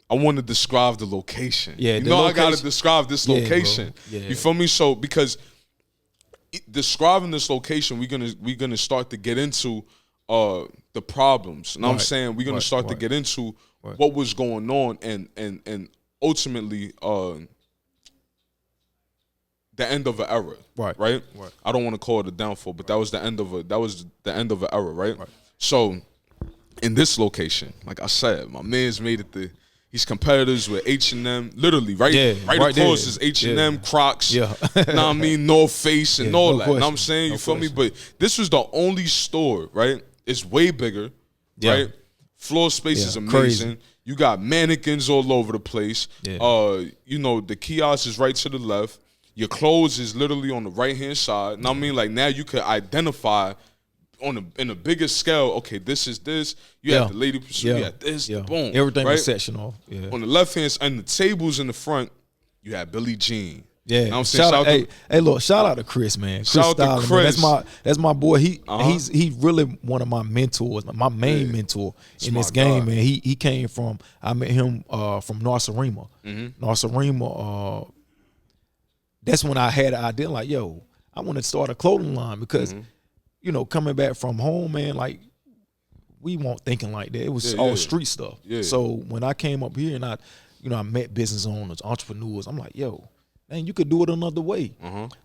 I want to describe the location. Yeah, I gotta describe this location. Yeah. You feel me? So because describing this location, we're gonna start to get into the problems. You know what I'm saying? We're gonna start to get into what was going on and ultimately the end of an era. Right. I don't want to call it a downfall, but that was the end of an era, right? So in this location, like I said, my man's made it he's competitors with H&M, literally, right across is H&M, Crocs, know what I mean, North Face and all that. Know what I'm saying? You feel me? But this was the only store, right? It's way bigger, right? Floor space is amazing. Crazy. You got mannequins all over the place. Yeah. The kiosk is right to the left. Your clothes is literally on the right-hand side. Know what I mean? Like now you could identify in a bigger scale, okay, this is this. You have the lady pursuit, you have this, boom. Everything was sectional. Yeah. On the left hand and the tables in the front, you have Billie Jean. Yeah. You know what I'm saying? Shout out to Chris, man. Shout out to Chris. Man. That's my boy. He's really one of my mentors, my main mentor in this game, man. He came from, I met him from Narsarima. Narsarima, that's when I had an idea like, yo, I want to start a clothing line because coming back from home, man, like we weren't thinking like that. It was all street stuff. Yeah. So when I came up here and I met business owners, entrepreneurs, I'm like, yo, man, you could do it another way.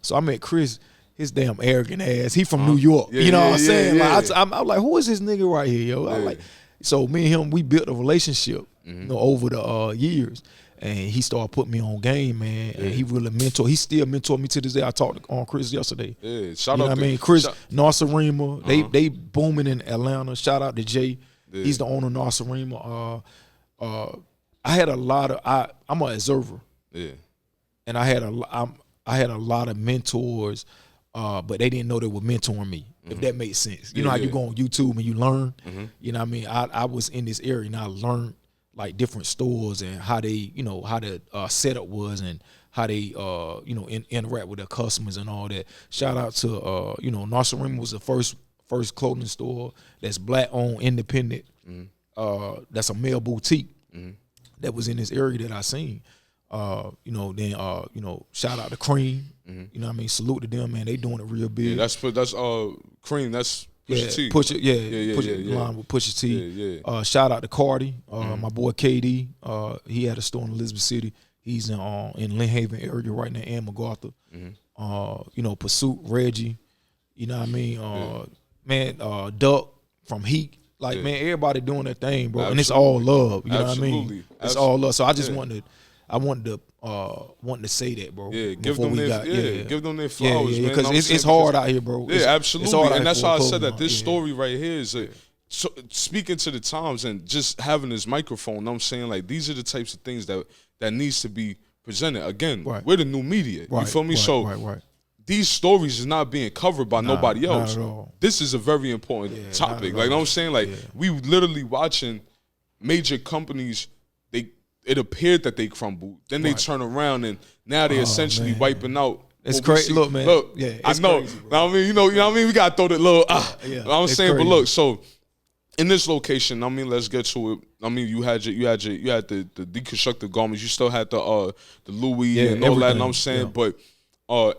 So I met Chris, his damn arrogant ass. He from New York. You know what I'm saying? Like I'm like, who is this nigga right here, yo? I'm like, so me and him, we built a relationship, over the years. And he started putting me on game, man. And he really he still mentored me to this day. I talked on Chris yesterday. Yeah, shout out to what I mean? Chris, Narsarima, they booming in Atlanta. Shout out to Jay. Yeah. He's the owner of Narsarima. I had a lot of I'm an observer. Yeah. And I had a lot of mentors, but they didn't know they were mentoring me, if that makes sense. You know how you go on YouTube and you learn? You know what I mean? I was in this area and I learned like different stores and how they, how the setup was and how they, interact with their customers and all that. Shout out to, Narsarima was the first clothing store that's black-owned, independent. That's a male boutique that was in this area that I seen. Shout out to Cream. You know what I mean? Salute to them, man. They doing it real big. Yeah, that's Cream. That's Pusha T. Line with Pusha T. Yeah. Shout out to Karte, my boy KD. He had a store in Elizabeth City. He's in Lynn Haven area right now, and MacArthur. Pursuit, Reggie. You know what I mean? Duck from Heat. Man, everybody doing their thing, bro. Absolutely. And it's all love. You know what I Absolutely. mean? It's all love. So I just wanted to say that, bro. Yeah, give them their flowers, man. Because it's hard out here, bro. Yeah, absolutely. And that's how I said that this story right here is so speaking to the times and just having this microphone. I'm saying, like, these are the types of things that needs to be presented. Again, we're the new media. You feel me? Right. These stories is not being covered by nobody else. Not at all. This is a very important topic. Like, you know what I'm saying? Like, we literally watching major companies, it appeared that they crumbled. Then they turn around and now they're essentially wiping out. It's crazy. Look, man. Look, I know. Crazy, I mean, you know what I mean? We gotta throw that little I'm saying, crazy. but look, so in this location, I mean, let's get to it. I mean, you had the deconstructed garments. You still had the Louis and all that. And I'm saying, but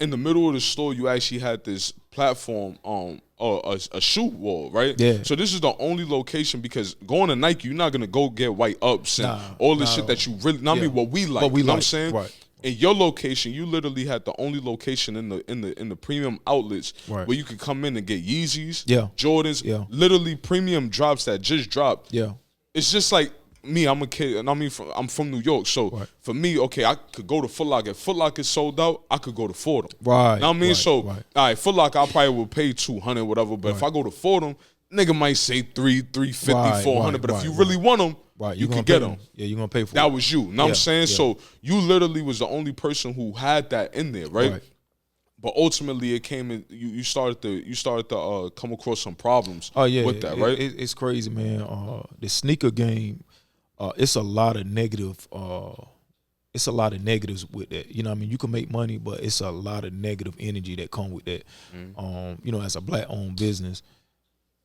in the middle of the store, you actually had this platform, a shoe wall, right? Yeah. So this is the only location, because going to Nike, you're not gonna go get white ups and all this shit that you really. I mean, what we like. You know what I'm saying? Right. In your location, you literally had the only location in the premium outlets where you could come in and get Yeezys, Jordans, literally premium drops that just dropped. Yeah. It's just like me, I'm a kid, and I'm from New York, so for me, okay, I could go to Foot Locker. If Foot Locker is sold out, I could go to Fordham. Right. Know what I mean? All right, Foot Locker, I probably would pay $200, whatever, but if I go to Fordham, nigga might say $350, $400, but if you really want them, you can get them. Yeah, you're gonna pay for that. it. Was you. Know what I'm saying? So you literally was the only person who had that in there, right? But ultimately, it came in. You started to come across some problems. With that, right? It's crazy, man. The sneaker game, it's a lot of negative. It's a lot of negatives with that. You know what I mean? You can make money, but it's a lot of negative energy that come with that. As a black-owned business,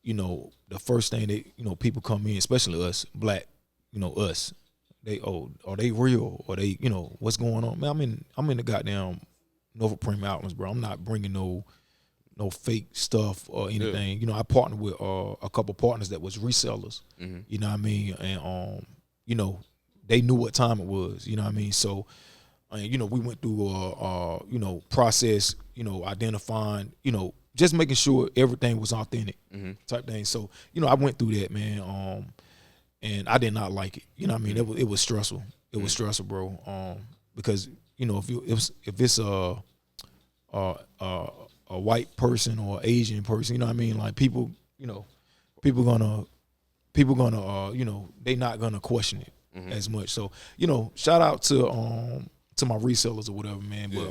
the first thing that people come in, especially us, black. Us, are they real? Or they, what's going on? Man, I'm in the goddamn Norfolk Premium Outlets, bro. I'm not bringing no fake stuff or anything. I partnered with a couple partners that was resellers. You know what I mean? And they knew what time it was. You know what I mean? So, we went through a process. Identifying. Just making sure everything was authentic, type thing. So, I went through that, man. And I did not like it. You know what I mean? It was stressful. It was stressful, bro. Because if it's a white person or Asian person, you know what I mean? Like people gonna they not gonna question it as much. So shout out to my resellers or whatever, man. But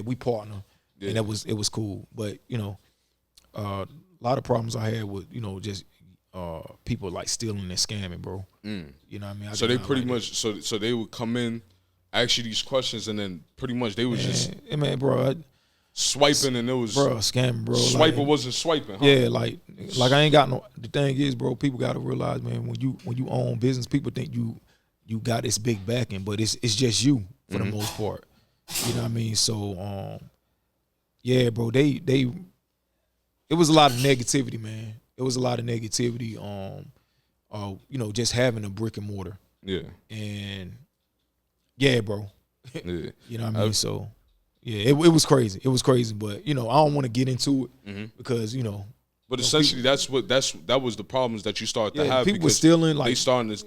we partner, and it was cool. But a lot of problems I had with just. People like stealing and scamming, bro. You know what I mean? So they pretty much, so they would come in, ask you these questions, and then pretty much they was just, bro, swiping, and it was, scamming, bro. Swiping wasn't swiping, huh? Yeah, like I ain't got no. The thing is, bro, people got to realize, man, when you own business, people think you got this big backing, but it's just you for the most part. You know what I mean? So, bro, it was a lot of negativity, man. It was a lot of negativity, just having a brick and mortar. Yeah. And bro. Yeah. You know what I mean? So it was crazy. It was crazy. But, I don't want to get into it because, But essentially, that was the problems that you started to have. People were stealing, like they started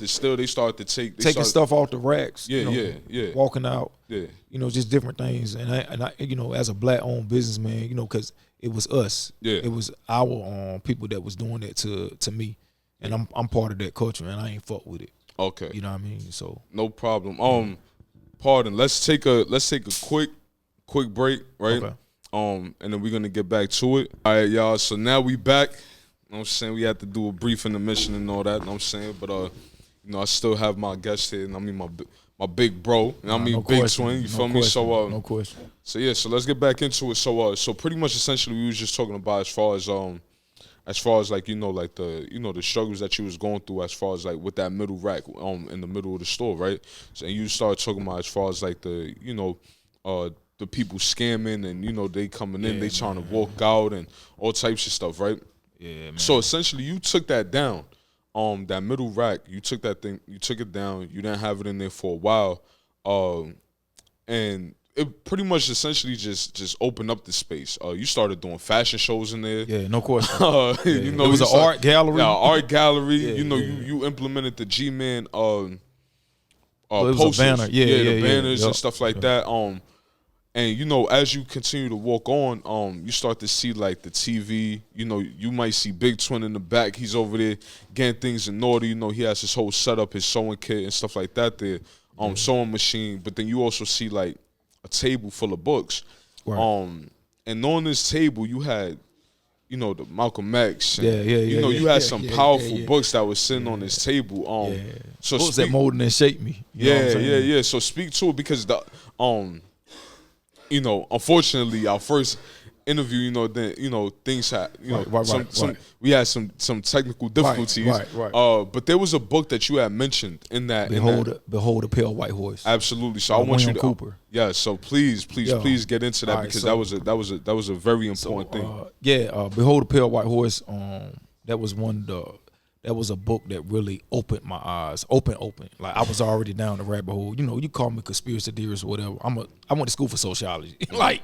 to steal. They started to taking stuff off the racks. Yeah. Walking out. Yeah. Just different things. And I as a black owned businessman, because it was us. Yeah. It was our people that was doing that to me, and I'm part of that culture, and I ain't fuck with it. Okay. You know what I mean? So no problem. Pardon. Let's take a quick break, right? Okay. And then we're gonna get back to it. All right, y'all. So now we back. You know what I'm saying? We had to do a brief intermission and all that. You know what I'm saying? But I still have my guest here, and I mean my big bro. And I mean big twin. You feel me? So no question. So let's get back into it. So pretty much essentially we was just talking about as far as as far as like like the the struggles that you was going through as far as like with that middle rack in the middle of the store, right? So, and you started talking about as far as like the the people scamming and they coming in, they trying to walk out and all types of stuff, right? Yeah, man. So essentially, you took that down, that middle rack. You took that thing, you took it down. You didn't have it in there for a while, and it pretty much essentially just opened up the space. You started doing fashion shows in there. Yeah, no question. It was an art gallery. Yeah, art gallery. Yeah, You implemented the G-Man it was posters. a banner. The banners and Yup. stuff like that. And as you continue to walk on, you start to see like the TV. You might see Big Twin in the back. He's over there getting things in order. He has his whole setup, his sewing kit and stuff like that there. Sewing machine. But then you also see like a table full of books. Right. And on this table you had, the Malcolm X. And, you had some powerful books that were sitting on this table. So books that molded and shaped me. You know what I'm saying? Yeah. So speak to it because the unfortunately, our first interview, then things had, we had some technical difficulties. Right. But there was a book that you had mentioned in that. Behold a Pale White Horse. Absolutely. So I want William you to, Cooper. Yeah. So please get into that because that was a very important thing. Behold a Pale White Horse. That was that was a book that really opened my eyes. Open. Like I was already down the rabbit hole. You call me conspiracy theorist or whatever. I went to school for sociology. I'm gonna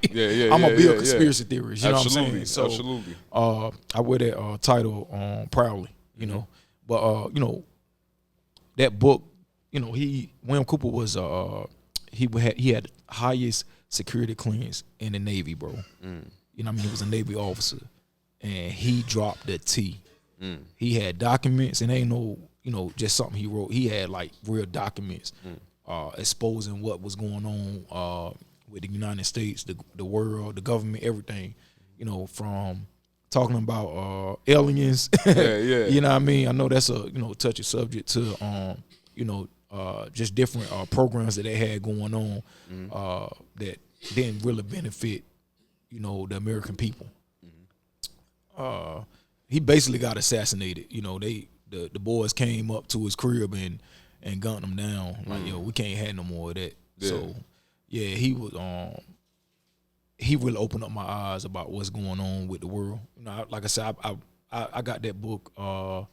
be a conspiracy theorist. You know what I'm saying? So, absolutely. I wear that title proudly. But that book. William Cooper was he had highest security clearance in the Navy, bro. He was a Navy officer, and he dropped the T. He had documents, and ain't no, just something he wrote. He had like real documents exposing what was going on with the United States, the world, the government, everything. From talking about aliens. You know what I mean? I know that's a touchy subject to just different programs that they had going on that didn't really benefit the American people. He basically got assassinated. The boys came up to his crib and gunned him down. Like, we can't have no more of that. Yeah. So he was he really opened up my eyes about what's going on with the world. Like I said, I got that book it's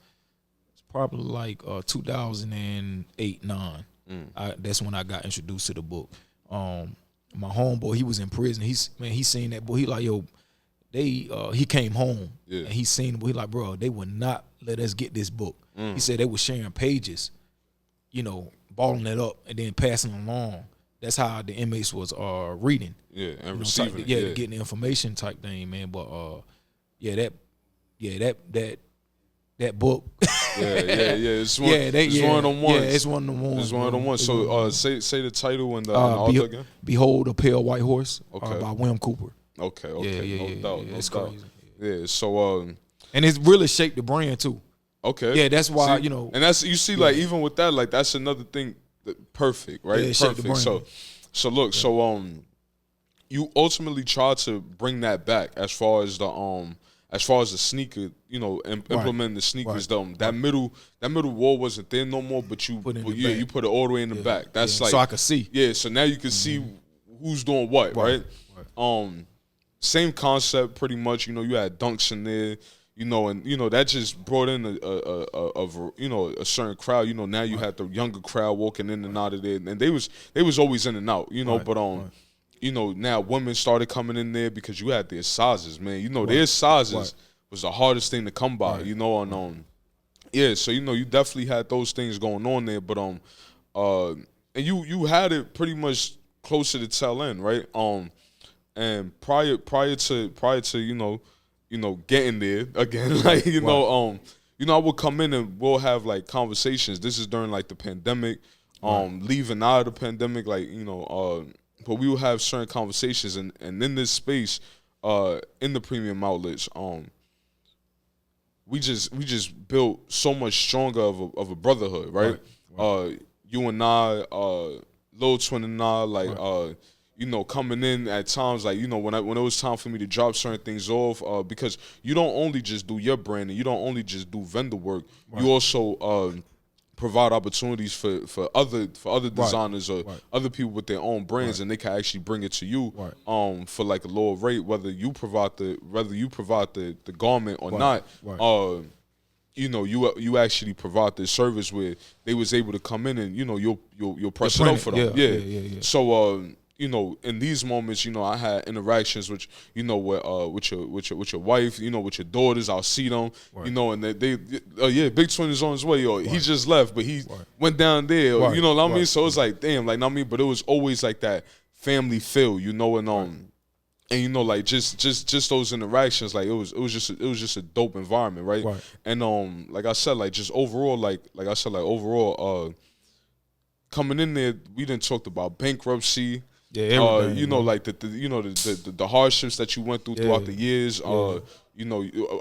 probably like 2008-9. That's when I got introduced to the book. My homeboy, he was in prison. He seen that book. He like, yo, he came home and he seen the book. He like, bro, they would not let us get this book. He said they were sharing pages, balling it up and then passing along. That's how the inmates was reading. Yeah, and receiving. Getting the information type thing, man. But that book. It's one of them ones. Yeah, it's one of them ones. It's one of them ones. So say the title and the author again. Behold a Pale White Horse Okay. by William Cooper. Okay. No doubt. It's crazy. Yeah, so and it's really shaped the brand too. Okay. Yeah, that's why, and that's like even with that, like that's another thing. Perfect, right? Yeah, perfect. So look, you ultimately try to bring that back as far as the sneaker, implementing the sneakers. That middle wall wasn't there no more, but you put it all the way in the back. That's like so I could see. Yeah, so now you can see who's doing what, right? Same concept, pretty much. You had dunks in there. And that just brought in a certain crowd. Now you had the younger crowd walking in and out of there, and they was always in and out. But now women started coming in there because you had their sizes, man. Their sizes was the hardest thing to come by. So you definitely had those things going on there, but and you had it pretty much close to the tail end, right? And prior to getting there again, like, I would come in and we'll have like conversations. This is during like the pandemic, leaving out of the pandemic, like, but we will have certain conversations and in this space, in the premium outlets, we just built so much stronger of a brotherhood, right? You and I, Lil Twin and I, like, coming in at times, like, when it was time for me to drop certain things off, because you don't only just do your brand and you don't only just do vendor work, you also provide opportunities for other designers or other people with their own brands, and they can actually bring it to you for like a lower rate, whether you provide the garment or not. You actually provide this service where they was able to come in and you'll press it out for them. Yeah. So in these moments, I had interactions with with your wife, with your daughters. I'll see them, and they Big Twin is on his way, or he just left, but he went down there, or, you know what I mean? So it's like, damn, like, I mean, but it was always like that family feel, and like just those interactions, like it was just a dope environment, right? And like I said, like just overall, coming in there, we done talked about bankruptcy. Like the hardships that you went throughout the years.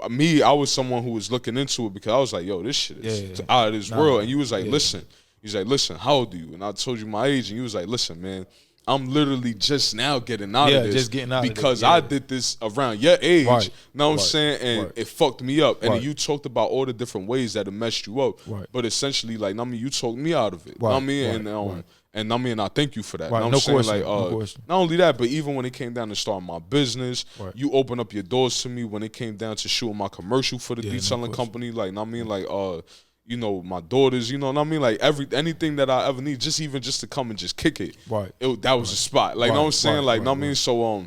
Me, I was someone who was looking into it because I was like, yo, this shit is out of this world. And you was like, listen. He's like, listen, how old are you? And I told you my age, and you was like, listen, man, I'm literally just now getting out of this. Just getting out because of I did this around your age. Right. Know what I'm saying? And it fucked me up. And then you talked about all the different ways that it messed you up. But essentially, like, you talked me out of it. Know what I mean? And I thank you for that. Right. Know what I'm saying? Like, no question. Not only that, but even when it came down to starting my business, you opened up your doors to me when it came down to shooting my commercial for the detailing company. Like, know what I mean? Like, my daughters, you know what I mean? Like anything that I ever need, just to come and just kick it. That was a spot. Like, know what I'm saying? Like, know what I mean? So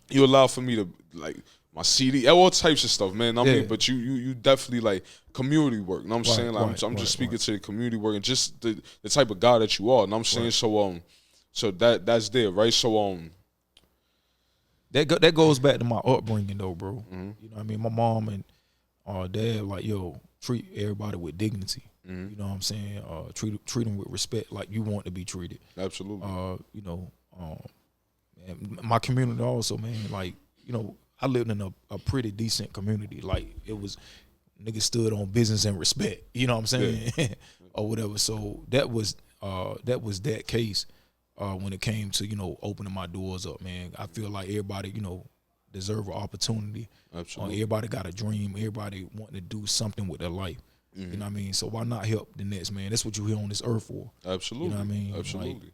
you allowed for me to, like, my CD, all types of stuff, man. I mean, but you definitely, like, community work. Know what I'm saying? Like, I'm just speaking to the community work and just the type of guy that you are. Know what I'm saying? So that's there, right? So that goes back to my upbringing though, bro. You know what I mean? My mom and dad, like, yo, treat everybody with dignity. You know what I'm saying? Treat them with respect, like you want to be treated. Absolutely. And my community also, man, like, I lived in a pretty decent community. Like, it was, niggas stood on business and respect. You know what I'm saying? Or whatever. So that was that case when it came to, opening my doors up, man. I feel like everybody, deserve an opportunity. Absolutely. Everybody got a dream. Everybody wanting to do something with their life. You know what I mean? So why not help the next man? That's what you're here on this earth for. Absolutely. You know what I mean? Absolutely.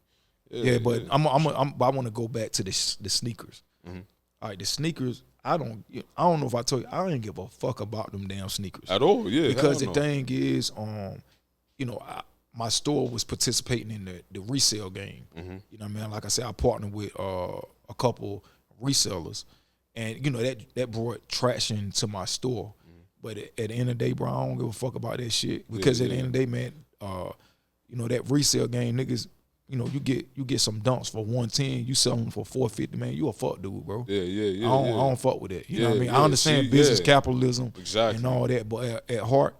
Like, but I want to go back to the sneakers. All right, the sneakers. I don't know if I told you, I didn't give a fuck about them damn sneakers at all. Yeah, because the thing is, my store was participating in the resale game. You know what I mean? Like I said, I partnered with a couple resellers, and that brought traction to my store. But at the end of the day, bro, I don't give a fuck about that shit because at the end of the day, man, that resale game, niggas. You get some dunks for $110, you sell them for $450, man. You a fuck dude, bro. Yeah. I don't fuck with that. You know what I mean? I understand business capitalism and all that, but at heart,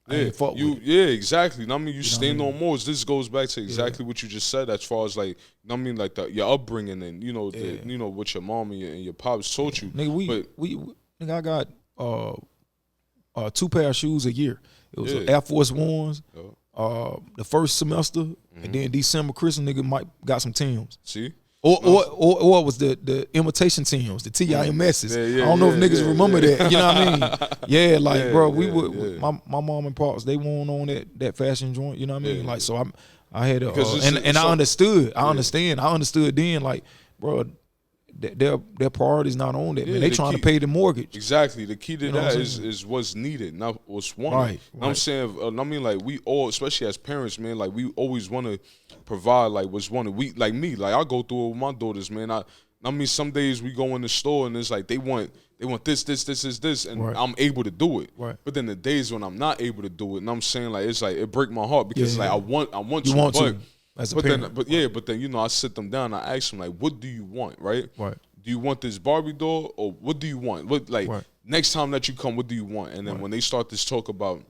I ain't fuck with it. Yeah, exactly. I mean, you stand on morals. This goes back to exactly what you just said, as far as like, I mean, like your upbringing and what your mom and your pops taught you. Nigga, I got 2 pair of shoes a year. It was Air Force Ones. The first semester, and then December Christmas, nigga might got some Timbs. See? Or it was the imitation Timbs, the TIMSs. I don't know if niggas remember that. You know what I mean? Bro, we would my mom and pops, they weren't on that fashion joint. You know what I mean? Like, so I had I understood. I understood then, like, bro, their priority's not on that, man. They trying to pay the mortgage. Exactly. The key to that is what's needed, not what's wanted. Right. You know what I'm saying? I mean, like, we all, especially as parents, man, like, we always want to provide, like, what's wanted. We, like me, like, I go through it with my daughters, man. I mean, some days we go in the store and it's like they want this, and I'm able to do it. Right. But then the days when I'm not able to do it, and I'm saying, like, it's like it break my heart because like I want you to, want but to. As a parent. But then I sit them down. I ask them, like, what do you want, right? Do you want this Barbie doll, or what do you want? What, like, next time that you come, what do you want? And then when they start this talk about,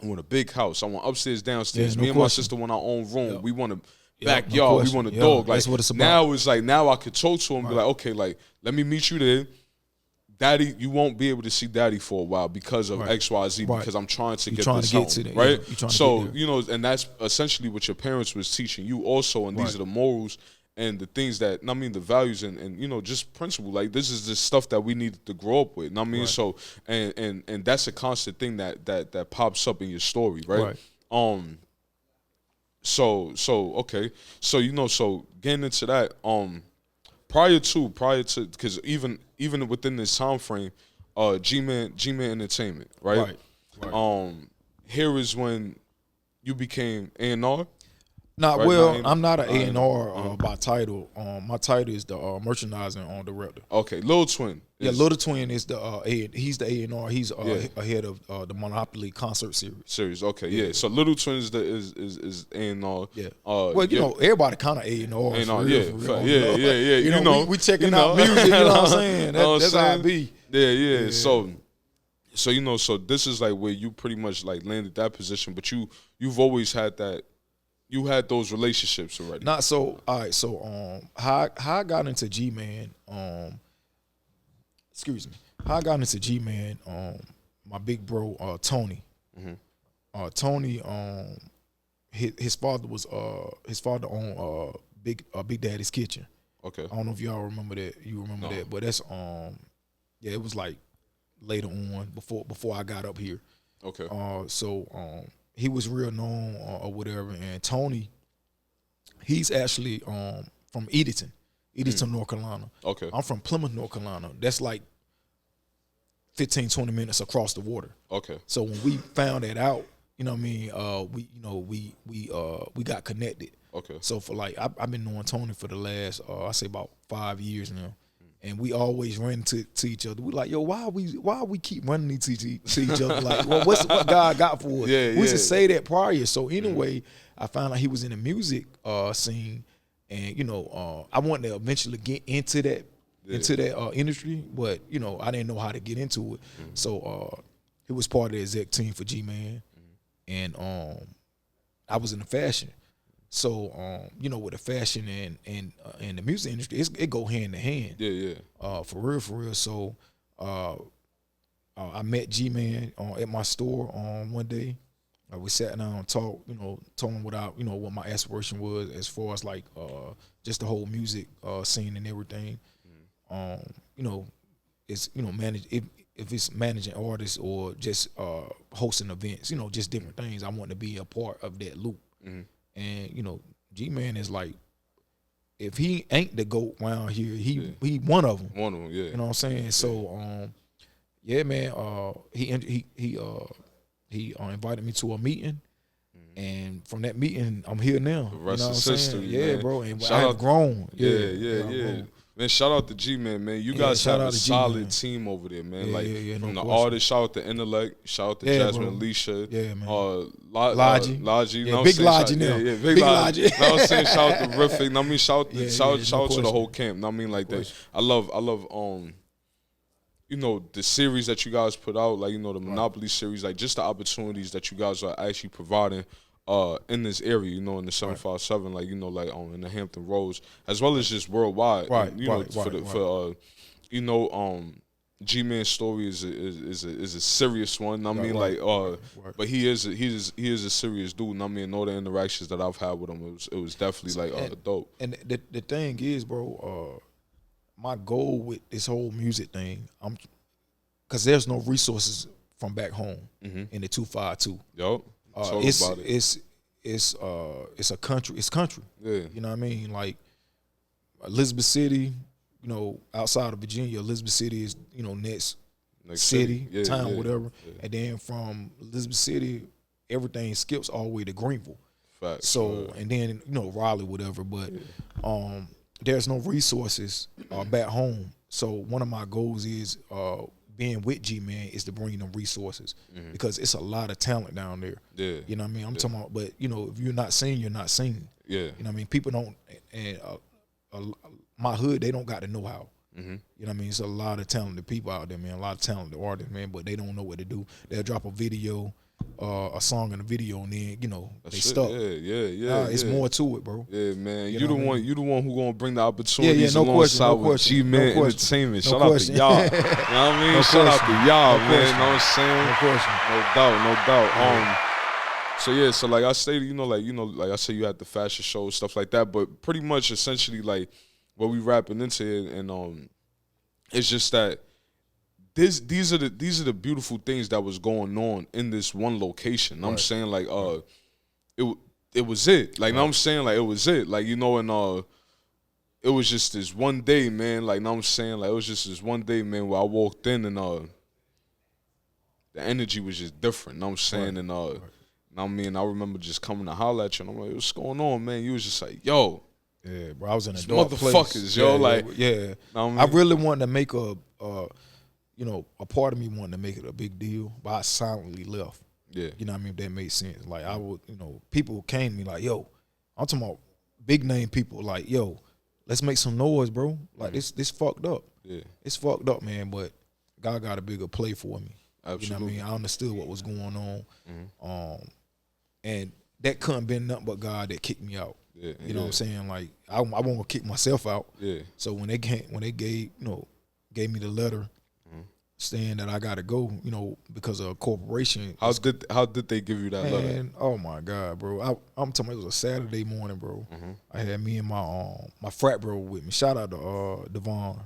I want a big house, I want upstairs, downstairs. Me and my sister want our own room. We want a backyard. We want a dog. Like, that's what it's about. Now I could talk to him and be like, okay, like, let me meet you there. Daddy, you won't be able to see Daddy for a while because of X, Y, Z. Because I'm trying to get this home, right? So and that's essentially what your parents was teaching you also, and these are the morals and the things that, I mean, the values and you know, just principle. Like, this is the stuff that we need to grow up with. I mean, so and that's a constant thing that pops up in your story, right? So okay, so you know, so getting into that, prior to because even within this time frame, G-Man Entertainment, right? Here is when you became A&R. Nah, right? well, I'm not an A&R by title. My title is the merchandising director. Okay, Lil Twin. Yeah, Little Twin is the he's the A&R. He's ahead of the Monopoly concert series. Okay, yeah. So Little Twin is is A&R. Yeah. Well, you know, everybody kind of A&R. Yeah. You know, we checking out music. You know what I'm saying? That's how it be. Yeah. So you know, so this is like where you pretty much like landed that position, but you've always had that. You had those relationships already. Not so. All right. So how I got into G-Man. Excuse me. How I got into G-Man. My big bro Tony. Tony. His father owned Big Daddy's Kitchen. Okay. I don't know if y'all remember that. You remember that? But that's yeah. It was like later on before I got up here. Okay. He was real known or whatever, and Tony, he's actually from Edenton, North Carolina. Okay. I'm from Plymouth, North Carolina. That's like 15, 20 minutes across the water. Okay. So when we found that out, you know what I mean, we got connected. Okay. So for like I've been knowing Tony for the last I say about 5 years now. And we always run to each other. We like, yo, why we keep running to each other? Like, well, what God got for us? We used to say that prior. So anyway, I found out he was in the music scene, and you know, I wanted to eventually get into that industry, but you know, I didn't know how to get into it. So he was part of the exec team for G-Man, and I was in the fashion. So you know, with the fashion and the music industry, it go hand in hand. Yeah. For real. So I met G-Man at my store one day. We sat down and talked. You know, told him what my aspiration was as far as like just the whole music scene and everything. You know, it's if it's managing artists or just hosting events. You know, just different things. I want to be a part of that loop. And you know, G-Man is like, if he ain't the GOAT around here, he one of them. One of them, yeah. You know what I'm saying? So, yeah, man. He invited me to a meeting, and from that meeting, I'm here now. The rest you know is what I'm history, saying? Yeah, man. bro. And Shout I've grown. Yeah. Man, shout out to G-Man, man. You guys have a solid team over there, man. From the artists, shout out to Intellect, shout out to Jasmine, bro. Alicia, man. Logi, yeah, big Logi now. Yeah, big Logi. I was saying shout out to Riffing. I mean, shout out to the whole camp. I mean, like that. I love you know, the series that you guys put out, like, you know, the Monopoly series, like just the opportunities that you guys are actually providing in this area, you know, in the 757, like, you know, like in the Hampton Roads, as well as just worldwide. And, you know, you know, G-Man's story is a serious one. I mean, but he is a serious dude. And I mean, all the interactions that I've had with him, it was definitely like dope. And the thing is, bro, my goal with this whole music thing, because there's no resources from back home in the 252. Yup. It's a country. It's country. Yeah. You know what I mean? Like Elizabeth City, you know, outside of Virginia, Elizabeth City is, you know, next city, town, whatever. Yeah. And then from Elizabeth City, everything skips all the way to Greenville. Facts. So and then, you know, Raleigh, whatever. But there's no resources back home. So one of my goals is being with G-Man is to bring them resources because it's a lot of talent down there. Yeah. You know what I mean? I'm talking about, but you know, if you're not seen, you're not seen. Yeah. You know what I mean? People don't, and my hood, they don't got the know-how. You know what I mean? It's a lot of talented people out there, man. A lot of talented artists, man, but they don't know what to do. They'll drop a video, a song and a video, and then, you know, they stuck. Yeah. It's more to it, bro. Yeah, man. You You know the what I one. mean? You the one who gonna bring the opportunities no question, alongside with G-Man Entertainment. Shout out to y'all. You know what I mean? Shout out to y'all, man. You know what I'm saying? No question. No doubt. So like I stated, like I say, you had the fashion shows, stuff like that, but pretty much essentially like what we rapping into it, and it's just that these are the beautiful things that was going on in this one location. Right. I'm saying like it was it. Like now I'm saying like it was it. Like and it was just this one day, man. Like now I'm saying like it was just this one day, man, where I walked in and the energy was just different. Know what I'm saying? And I mean, I remember just coming to holler at you, and I'm like, "What's going on, man?" You was just like, "Yo, yeah, bro, I was in a these dark motherfuckers, place. yo, Yeah, like, yeah. I really wanted to make a part of me wanted to make it a big deal, but I silently left. Yeah, You know what I mean? If that made sense. Like I would, people came to me like, "Yo," I'm talking about big name people, like, "Yo, let's make some noise, bro." Like this fucked up. Yeah, It's fucked up, man. But God got a bigger play for me. absolutely. You know what I mean? I understood what was going on. And that couldn't been nothing but God that kicked me out. Yeah, You know what I'm saying? Like I won't go kick myself out. Yeah. So when they gave me the letter saying that I gotta go, because of a corporation. How did they give you that letter? Man, oh my God, bro. I'm telling you, it was a Saturday morning, bro. I had me and my frat bro with me. Shout out to Devon.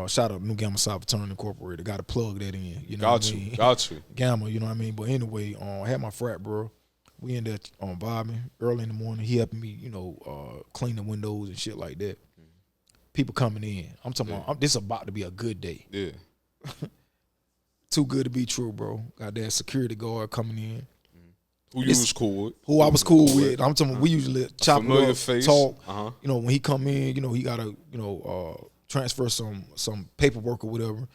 Shout out to New Gamma Psi Fraternity Incorporated. Got to plug that in. You know Got what I you, mean? got you. Gamma, you know what I mean? But anyway, I had my frat bro. We ended up vibing early in the morning. He helping me, clean the windows and shit like that. People coming in. I'm talking about, this about to be a good day. Yeah. Too good to be true, bro. Got that security guard coming in. Who you was cool with? Who I was cool with. I'm talking about, we usually chop it up, face. talk. Uh-huh. When he come in, he got to, transfer some paperwork or whatever.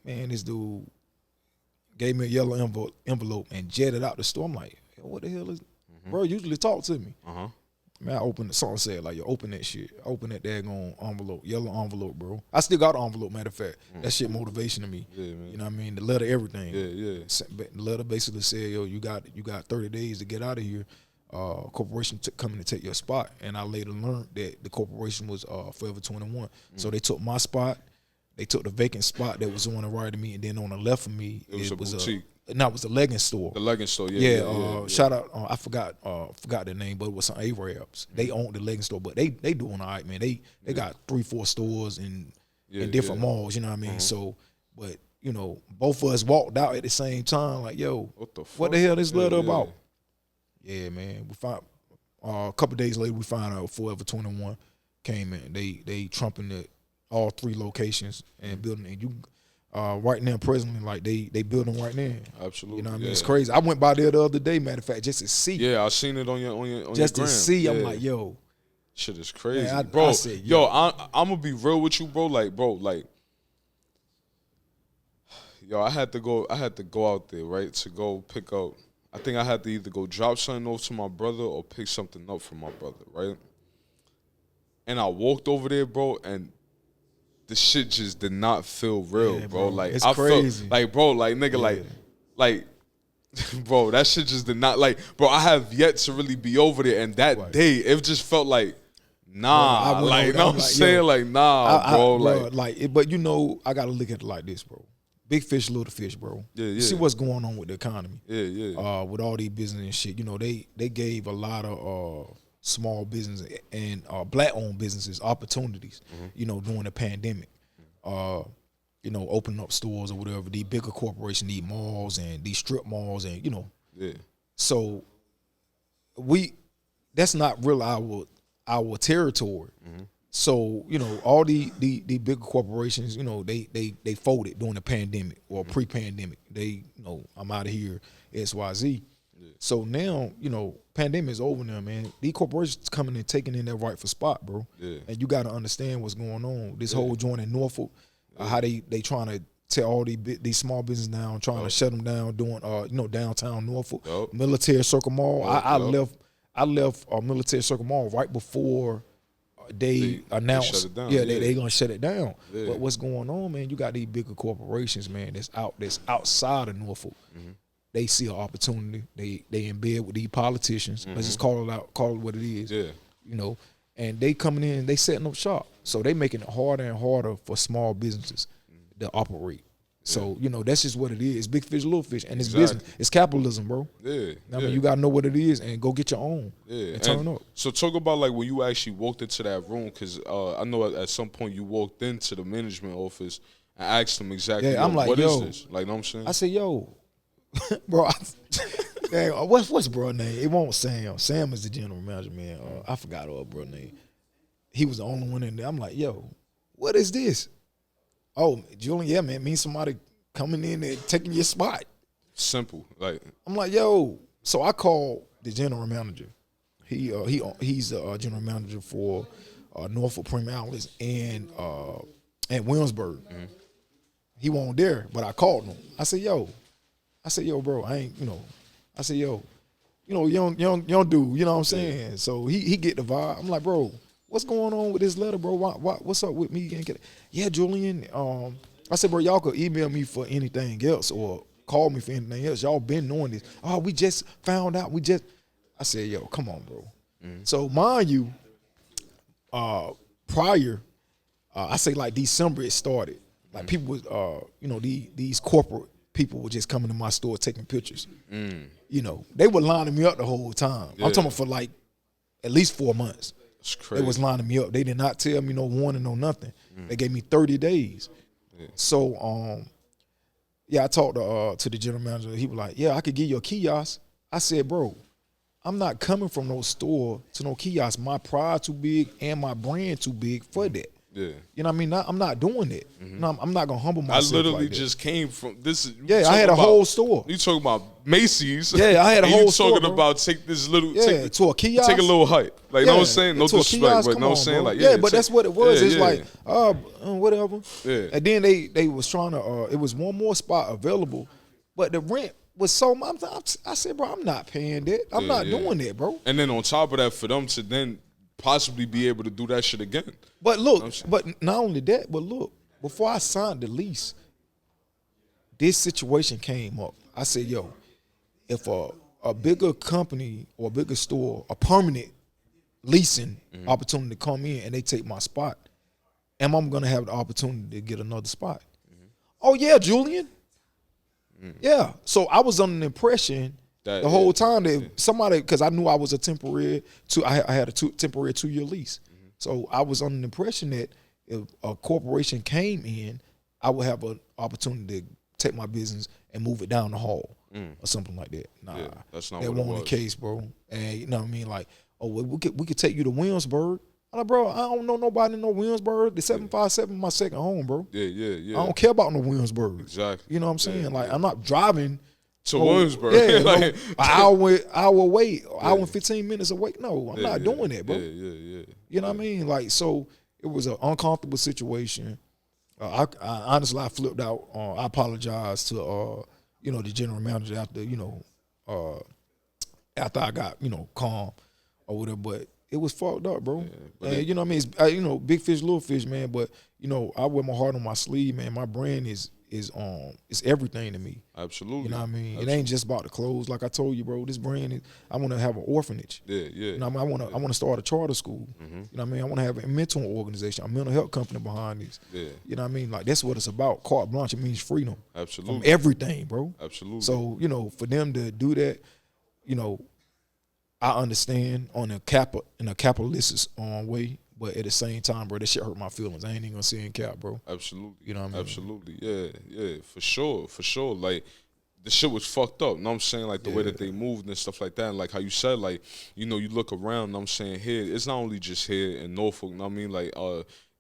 Man, this dude gave me a yellow envelope and jetted out the store. I'm like, what the hell is, bro? Usually talk to me. Man, I opened the song, said like, yo, open that shit. Open that daggone envelope, yellow envelope, bro. I still got the envelope. Matter of fact, that shit motivation to me. Yeah, man. You know what I mean? The letter, everything. Yeah. The letter basically said, yo, you got 30 days to get out of here. Corporation coming to take your spot, and I later learned that the corporation was Forever 21. So they took my spot, they took the vacant spot that was on the right of me, and then on the left of me, it was a boutique. It was the leggings store. The leggings store, yeah. Shout out, I forgot the name, but it was some Arabs. They owned the leggings store, but they doing all right, man. They got 3-4 stores in different malls, you know what I mean? So, but both of us walked out at the same time, like, yo, what the hell this letter about? Yeah, man. We found a couple days later, we found out Forever 21 came in. They trumping all 3 locations and building. And you right now, presently, like they building right now. Absolutely. You know what I mean? It's crazy. I went by there the other day, matter of fact, just to see. Yeah, I seen it on your just your to gram. see. Yeah. I'm like, yo, shit is crazy, man, bro. I said, yo, I'm gonna be real with you, bro. Like, yo, I had to go out there, right, to go pick up. I think I had to either go drop something off to my brother or pick something up from my brother, right? And I walked over there, bro, and the shit just did not feel real, yeah, bro. Like it's I crazy. felt like, bro, like nigga, like bro, that shit just did not, like, bro, I have yet to really be over there, and that day it just felt like, nah, bro, like, I'm saying, like, nah, bro, like, but I gotta look at it like this, bro. Big fish, little fish, bro. Yeah. You see what's going on with the economy. Yeah. With all these business and shit. They gave a lot of small business and black-owned businesses opportunities, during the pandemic. Opening up stores or whatever. These bigger corporations, these malls and these strip malls and, Yeah. So that's not really our territory. So, all the bigger corporations, they folded during the pandemic or pre-pandemic. They, I'm out of here, XYZ. Yeah. So now, pandemic is over now, man. These corporations coming and taking in their rightful spot, bro. Yeah. And you got to understand what's going on. This whole joint in Norfolk, how they trying to tear all these small businesses down, trying to shut them down, doing, downtown Norfolk, Military Circle Mall. I left Military Circle Mall right before they announced, they gonna shut it down. Yeah. But what's going on, man? You got these bigger corporations, man, that's outside of Norfolk. They see an opportunity. They in bed with these politicians. Let's just call it what it is. Yeah. And they coming in, they setting up shop. So they making it harder and harder for small businesses to operate. So, you know, that's just what it is. It's big fish, little fish. And it's business. It's capitalism, bro. Yeah. I mean, you got to know what it is and go get your own. Yeah. And turn up. So talk about, like, when you actually walked into that room, because I know at some point you walked into the management office and asked them exactly, I'm like, what yo, is this? Like, know what I'm saying? I said, yo, bro, what's bro name? It won't Sam. Sam is the general manager, man. I forgot bro name. He was the only one in there. I'm like, yo, what is this? Oh, Julian, yeah, man, means somebody coming in and taking your spot. Simple, like. I'm like, yo. So I called the general manager. He's the general manager for Norfolk Premier Outlets and Williamsburg. Mm-hmm. He wasn't there, but I called him. I said, yo, bro, I ain't, you know. I said, yo, you know, young dude, you know what I'm saying? Yeah. So he get the vibe. I'm like, bro, what's going on with this letter, bro? What's up with me? Yeah, Julian. I said, bro, y'all could email me for anything else or call me for anything else. Y'all been knowing this. Oh, we just found out. I said, yo, come on, bro. Mm-hmm. So mind you, prior, I say like December it started. Like people was, you know, these corporate people were just coming to my store taking pictures. Mm. You know, they were lining me up the whole time. Yeah. I'm talking for like at least 4 months. That's crazy. They was lining me up. They did not tell me no warning, no nothing. Mm. They gave me 30 days. Yeah. So, I talked to the general manager. He was like, yeah, I could give you a kiosk. I said, bro, I'm not coming from no store to no kiosk. My pride too big and my brand too big for that. Yeah. You know what I mean? I'm not doing that. Mm-hmm. No, I'm not going to humble myself. I literally like just came from this. Yeah, I had a whole store. You talking about Macy's. Yeah, I had a whole store. You talking about take this little. Yeah, to a kiosk. Take a little hype. Like, know what I'm saying? No disrespect, but know what I'm saying? Like, yeah, but that's what it was. It's like, whatever. Yeah. And then they was trying to, it was one more spot available, but the rent was so much. I said, bro, I'm not paying that. I'm not doing that, bro. And then on top of that, for them to then possibly be able to do that shit again. But look, but not only that, but look, before I signed the lease, this situation came up. I said, yo, if a bigger company or a bigger store, a permanent leasing opportunity to come in and they take my spot, am I going to have the opportunity to get another spot? Oh, yeah, Julian. Yeah. So I was under the impression the whole time that somebody, because I knew I was a temporary, I had a temporary 2-year lease. So I was under the impression that if a corporation came in, I would have an opportunity to take my business and move it down the hall or something like that. Nah, that's not that what it wasn't was. the case, bro. And you know what I mean? Like, oh, well, we could take you to Williamsburg. I'm like, bro, I don't know nobody in no Williamsburg. The 757 is my second home, bro. Yeah. I don't care about no Williamsburg. Exactly. You know what I'm saying? Like, I'm not driving to Williamsburg. Yeah, like, an hour away, hour and 15 minutes away. No, I'm not doing that, bro. Yeah. You know what I mean? Like, so it was an uncomfortable situation. I honestly, I flipped out. I apologized to you know, the general manager after, you know, after I got, you know, calm or whatever. But it was fucked up, bro. And you know what I mean? It's, you know, big fish, little fish, man. But you know, I wear my heart on my sleeve, man. My brand is everything to me. Absolutely. You know what I mean? Absolutely. It ain't just about the clothes. Like I told you, bro, this brand is, I want to have an orphanage. Yeah. You know what I mean? I want to start a charter school. You know what I mean? I want to have a mental organization, a mental health company behind this. Yeah. You know what I mean? Like, that's what it's about. Carte Blanche, it means freedom. Absolutely. From everything, bro. Absolutely. So, you know, for them to do that, you know, I understand in a capitalist way, but at the same time, bro, that shit hurt my feelings. I ain't even gonna say in cap, bro. Absolutely. You know what I mean? Absolutely. Yeah, for sure. Like, the shit was fucked up. Know what I'm saying? Like, the way that they moved and stuff like that. And like how you said, like, you know, you look around, know what I'm saying, here, it's not only just here in Norfolk, know what I mean? Like,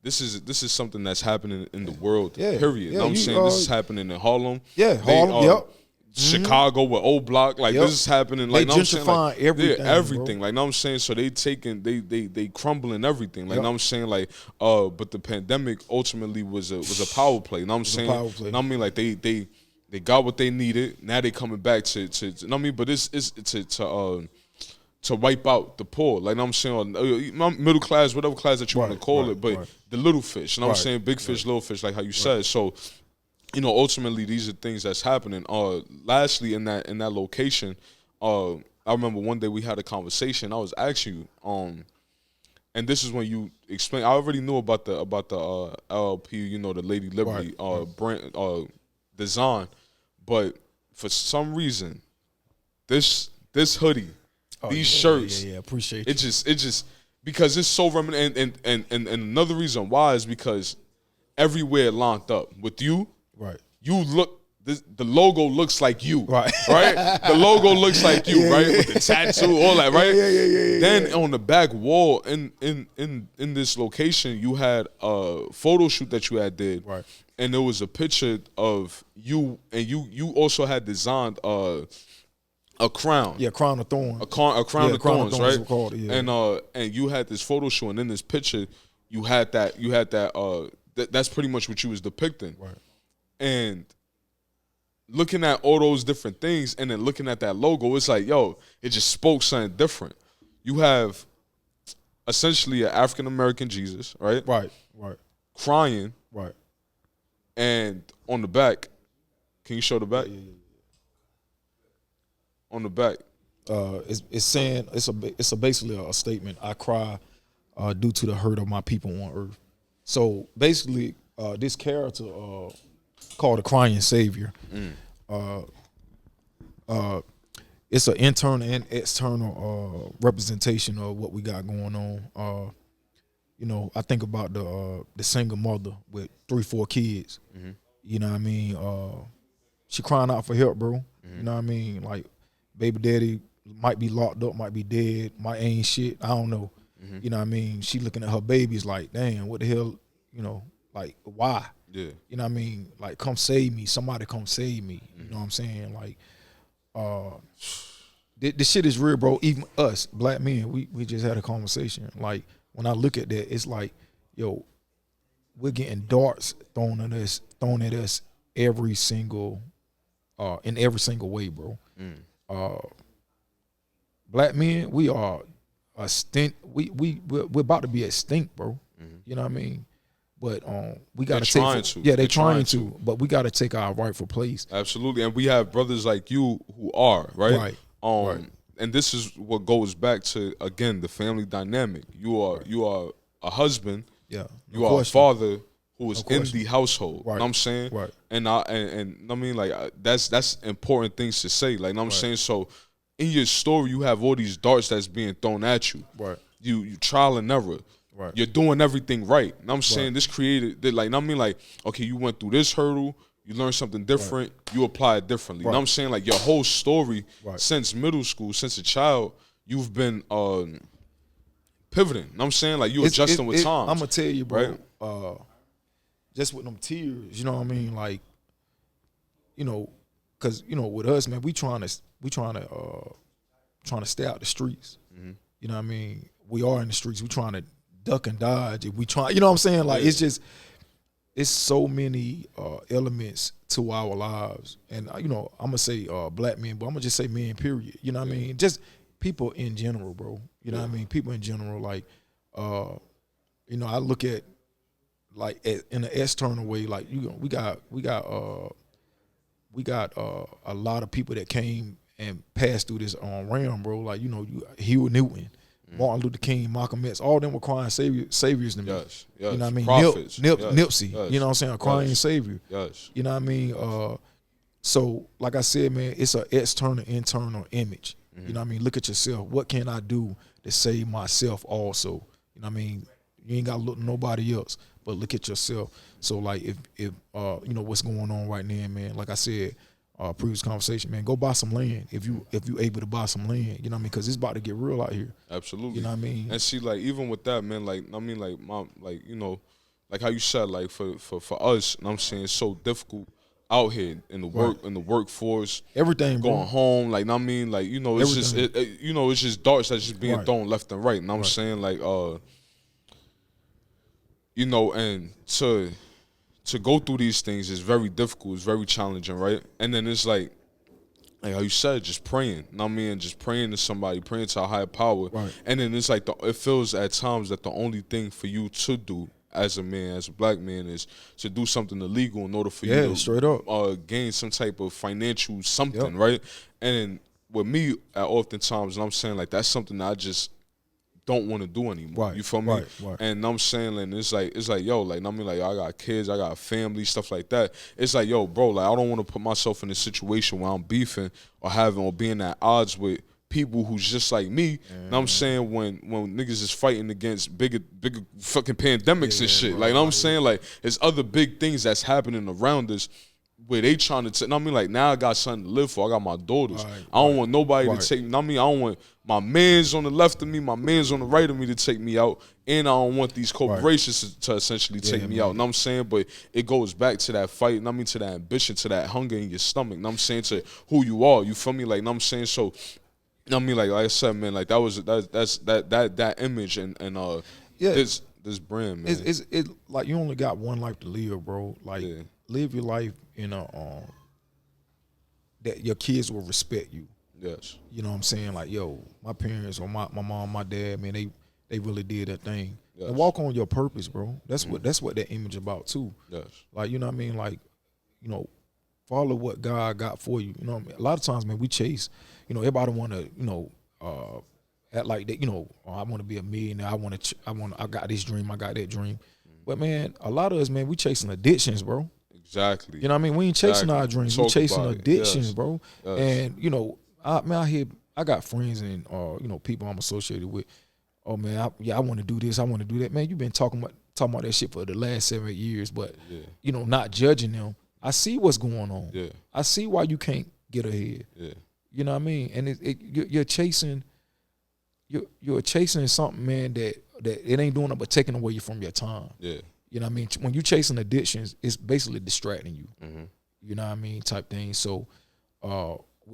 this is something that's happening in the world, period. Know what I'm saying? This is happening in Harlem. Yeah, Harlem, yep. Chicago with Old Block, like this is happening. Like, they gentrifying everything, everything. Bro. Like, know what I'm saying? So they crumbling everything. Like, know what I'm saying? Like, but the pandemic ultimately was a power play. Know what I'm saying? Power play. Know what I mean? Like, they got what they needed. Now they coming back to know what I mean? But it's to wipe out the poor. Like, know what I'm saying? Middle class, whatever class that you want to call it, but the little fish. Know what I'm saying? Big fish, little fish, like how you said. So, you know, ultimately these are things that's happening. Lastly, in that location, I remember one day we had a conversation. I was asking you, and this is when you explained. I already knew about the LLP, you know, the Lady Liberty brand, design, but for some reason, this hoodie, these shirts, appreciate it just because it's so reminiscent. And another reason why is because everywhere it lined up with you. Right. You look. The logo looks like you, right? The logo looks like you, right? With the tattoo, all that, right? Then on the back wall in this location, you had a photo shoot that you had did, right? And there was a picture of you, and you also had designed a crown, crown of thorns, a crown of thorns, right? Called, and you had this photo shoot, and in this picture, you had that. That's pretty much what you was depicting, right? And looking at all those different things and then looking at that logo, it's like, yo, it just spoke something different. You have essentially an African-American Jesus, right? Right. Crying. Right. And on the back, can you show the back? Yeah. On the back. It's saying, it's basically a statement. I cry due to the hurt of my people on earth. So basically, this character called the Crying Savior. It's an internal and external representation of what we got going on. I think about the single mother with 3-4 kids. You know what I mean? She crying out for help, bro. You know what I mean? Like, baby daddy might be locked up, might be dead, might ain't shit. I don't know. You know what I mean? She looking at her babies like, damn, what the hell? Like, why? Yeah. You know what I mean? Like, come save me. Somebody come save me. You know what I'm saying? Like, this shit is real, bro. Even us, black men, we just had a conversation. Like, when I look at that, it's like, yo, we're getting darts thrown at us every single, in every single way, bro. Black men, we are extinct. We're about to be extinct, bro. You know what I mean? But we got to take. Yeah, they're trying to. But we got to take our rightful place. Absolutely, and we have brothers like you who are right. Right. And this is what goes back to, again, the family dynamic. You are a husband. Yeah. You are a father who is in the household. Right. You know what I'm saying? Right. And I mean, like, that's important things to say. Like, you know what I'm saying? So in your story, you have all these darts that's being thrown at you. Right. You trial and error. Right. You're doing everything right. You know what I'm saying? This created, like, I mean, like, okay, you went through this hurdle, you learned something different, you apply it differently. You know what I'm saying? Like, your whole story since middle school, since a child, you've been pivoting. You know what I'm saying? Like, you adjusting with times. I'm going to tell you, bro, right? Just with them tears, you know what I mean? Like, because, with us, man, we trying to stay out the streets. You know what I mean? We are in the streets. We trying to duck and dodge. If we try, you know what I'm saying? Like, it's so many elements to our lives. And, I'm going to say black men, but I'm going to just say men, period. You know what I mean? Just people in general, bro. You know what I mean? People in general, like, I look at, like, in an external way, like, we got a lot of people that came and passed through this realm, bro. Like, Huey Newton, Martin Luther King, Malcolm X, all them were crying saviors to me. Yes. You know what I mean? Prophets. Nipsey, you know what I'm saying? A crying savior. Yes. You know what I mean? So, like I said, man, it's an external, internal image. You know what I mean? Look at yourself. What can I do to save myself also? You know what I mean? You ain't got to look at nobody else, but look at yourself. So, like, if what's going on right now, man, like I said, previous conversation, man, go buy some land if you able to buy some land. You know what I mean? Because it's about to get real out here. Absolutely. You know what I mean? And see, like, even with that, man, like, I mean, like, mom, like, like how you said, like, for us, and I'm saying, it's so difficult out here in the in the workforce, everything, going bro. home, like, I mean, like, it's just it's just darts that's just being thrown left and right. And I'm saying, like, and to go through these things is very difficult, it's very challenging, right? And then it's like how you said, just praying. You know what I mean? Just praying to somebody, praying to a higher power. Right. And then it's like it feels at times that the only thing for you to do as a man, as a black man, is to do something illegal in order for you to straight up gain some type of financial something, right? And with me, at oftentimes, and I'm saying, like, that's something that I just don't want to do anymore. Right, You feel me? right. And I'm saying, and it's like yo, like I mean, like I got kids, I got a family, stuff like that. It's like, yo, bro, like I don't want to put myself in a situation where I'm beefing or being at odds with people who's just like me. And I'm saying when niggas is fighting against bigger fucking pandemics and shit. Like I'm saying, like there's other big things that's happening around us where they trying to take. I mean, like now I got something to live for. I got my daughters. I don't want nobody to take me. I mean, I don't want my mans on the left of me, my mans on the right of me to take me out, and I don't want these corporations to essentially take me out. And I'm saying, but it goes back to that fight. And I mean, to that ambition, to that hunger in your stomach. And I'm saying, to who you are. You feel me? Like, and I'm saying, so. I mean, like I said, man, like that image and this brand, man. It's like you only got one life to live, bro. Like live your life in a that your kids will respect you. Yes. You know what I'm saying? Like, yo, my parents or my mom, my dad, man, they really did that thing. Yes. And walk on your purpose, bro. That's what that image about too. Yes. Like, you know what I mean? Like, you know, follow what God got for you. You know what I mean? A lot of times, man, we chase. You know, everybody want to, you know, act like that. You know, I want to be a millionaire. I got this dream. I got that dream. But man, a lot of us, man, we chasing addictions, bro. Exactly. You know what I mean? We ain't chasing our dreams. We chasing addictions, bro. Yes. And you know, I got friends and you know, people I'm associated with. Oh man, I want to do this. I want to do that. Man, you've been talking about that shit for the last 7-8 years, but you know, not judging them. I see what's going on. Yeah. I see why you can't get ahead. Yeah. You know what I mean? And you're chasing something, man, that it ain't doing nothing but taking away from your time. Yeah. You know what I mean? When you chasing addictions, it's basically distracting you. Mm-hmm. You know what I mean? Type thing. So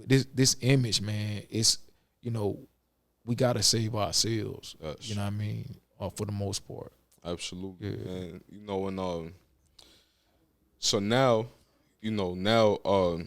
this image, man, it's, you know, we gotta save ourselves. Yes. You know what I mean? For the most part. Absolutely. Yeah. And you know, and so now, you know,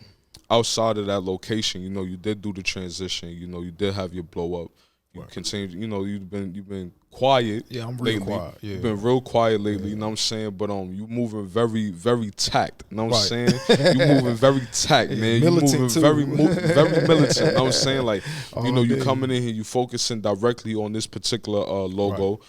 outside of that location, you know, you did do the transition. You know, you did have your blow up. You continue. You know, you've been quiet. Yeah, I'm real lately. quiet. Yeah. You've been real quiet lately. You know what I'm saying? But you moving very, very tact. You know what I'm saying? You moving very tact, man. You moving very militant. You know what I'm saying? Like, you know, you coming in here, you focusing directly on this particular logo.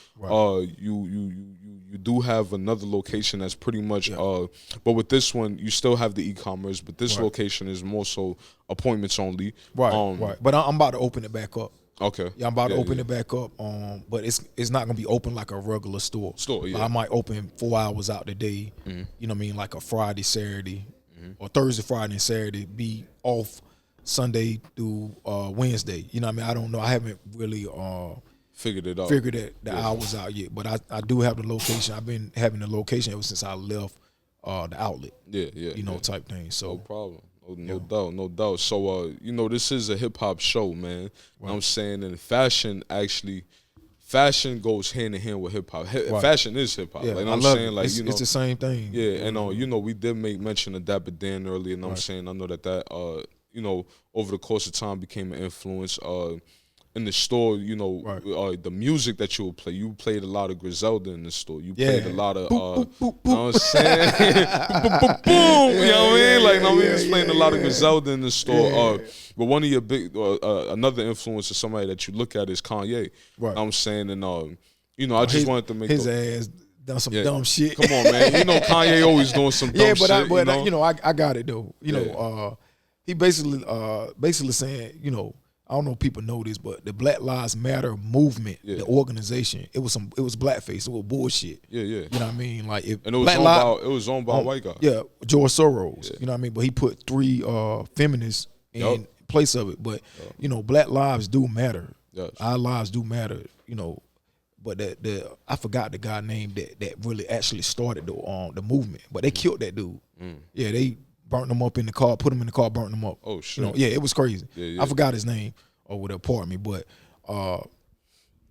You do have another location that's pretty much, but with this one, you still have the e-commerce, but this location is more so appointments only. Right. But I'm about to open it back up. Okay. Yeah, I'm about to open it back up. But it's not gonna be open like a regular store. Yeah. I might open 4 hours out the day. You know what I mean? Like a Friday, Saturday, or Thursday, Friday, and Saturday. Be off Sunday through Wednesday. You know what I mean? I don't know. I haven't really figured it out. Figured the hours out yet. But I do have the location. I've been having the location ever since I left the outlet. You know, type thing. So no problem. No doubt. So you know, this is a hip hop show, man. You know what I'm saying? And fashion goes hand in hand with hip hop. Fashion is hip hop. Yeah, like I'm saying, like, it's, you know, it's the same thing. Yeah, and you know, we did make mention of Dapper Dan earlier, and I'm saying, I know that you know, over the course of time became an influence. In the store, you know, the music that you would play. You played a lot of Griselda in the store. You played a lot of, boop, boop, boop, you know what I'm saying? Boom, boom, you know what I mean? Like, I mean, he's playing a lot of Griselda in the store. But one of your big, another influence of somebody that you look at is Kanye. Right. You know what I'm saying? And, you know, I just wanted to make his ass done some dumb shit. Come on, man. You know, Kanye always doing some dumb shit. But you know, I got it, though. You know, he basically saying, you know, I don't know if people know this, but the Black Lives Matter movement, the organization, it was blackface. It was bullshit. Yeah. You know what I mean? Like, if and it was owned by a white guy. Yeah, George Soros. You know what I mean? But he put 3 feminists in place of it. But you know, Black lives do matter. Yes. Our lives do matter. You know, but I forgot the guy name that really actually started the movement. But they killed that dude. Yeah, they burnt him up in the car, put him in the car, burnt him up. Oh shit! You know, yeah, it was crazy. Yeah. I forgot his name or whatever. Pardon me, but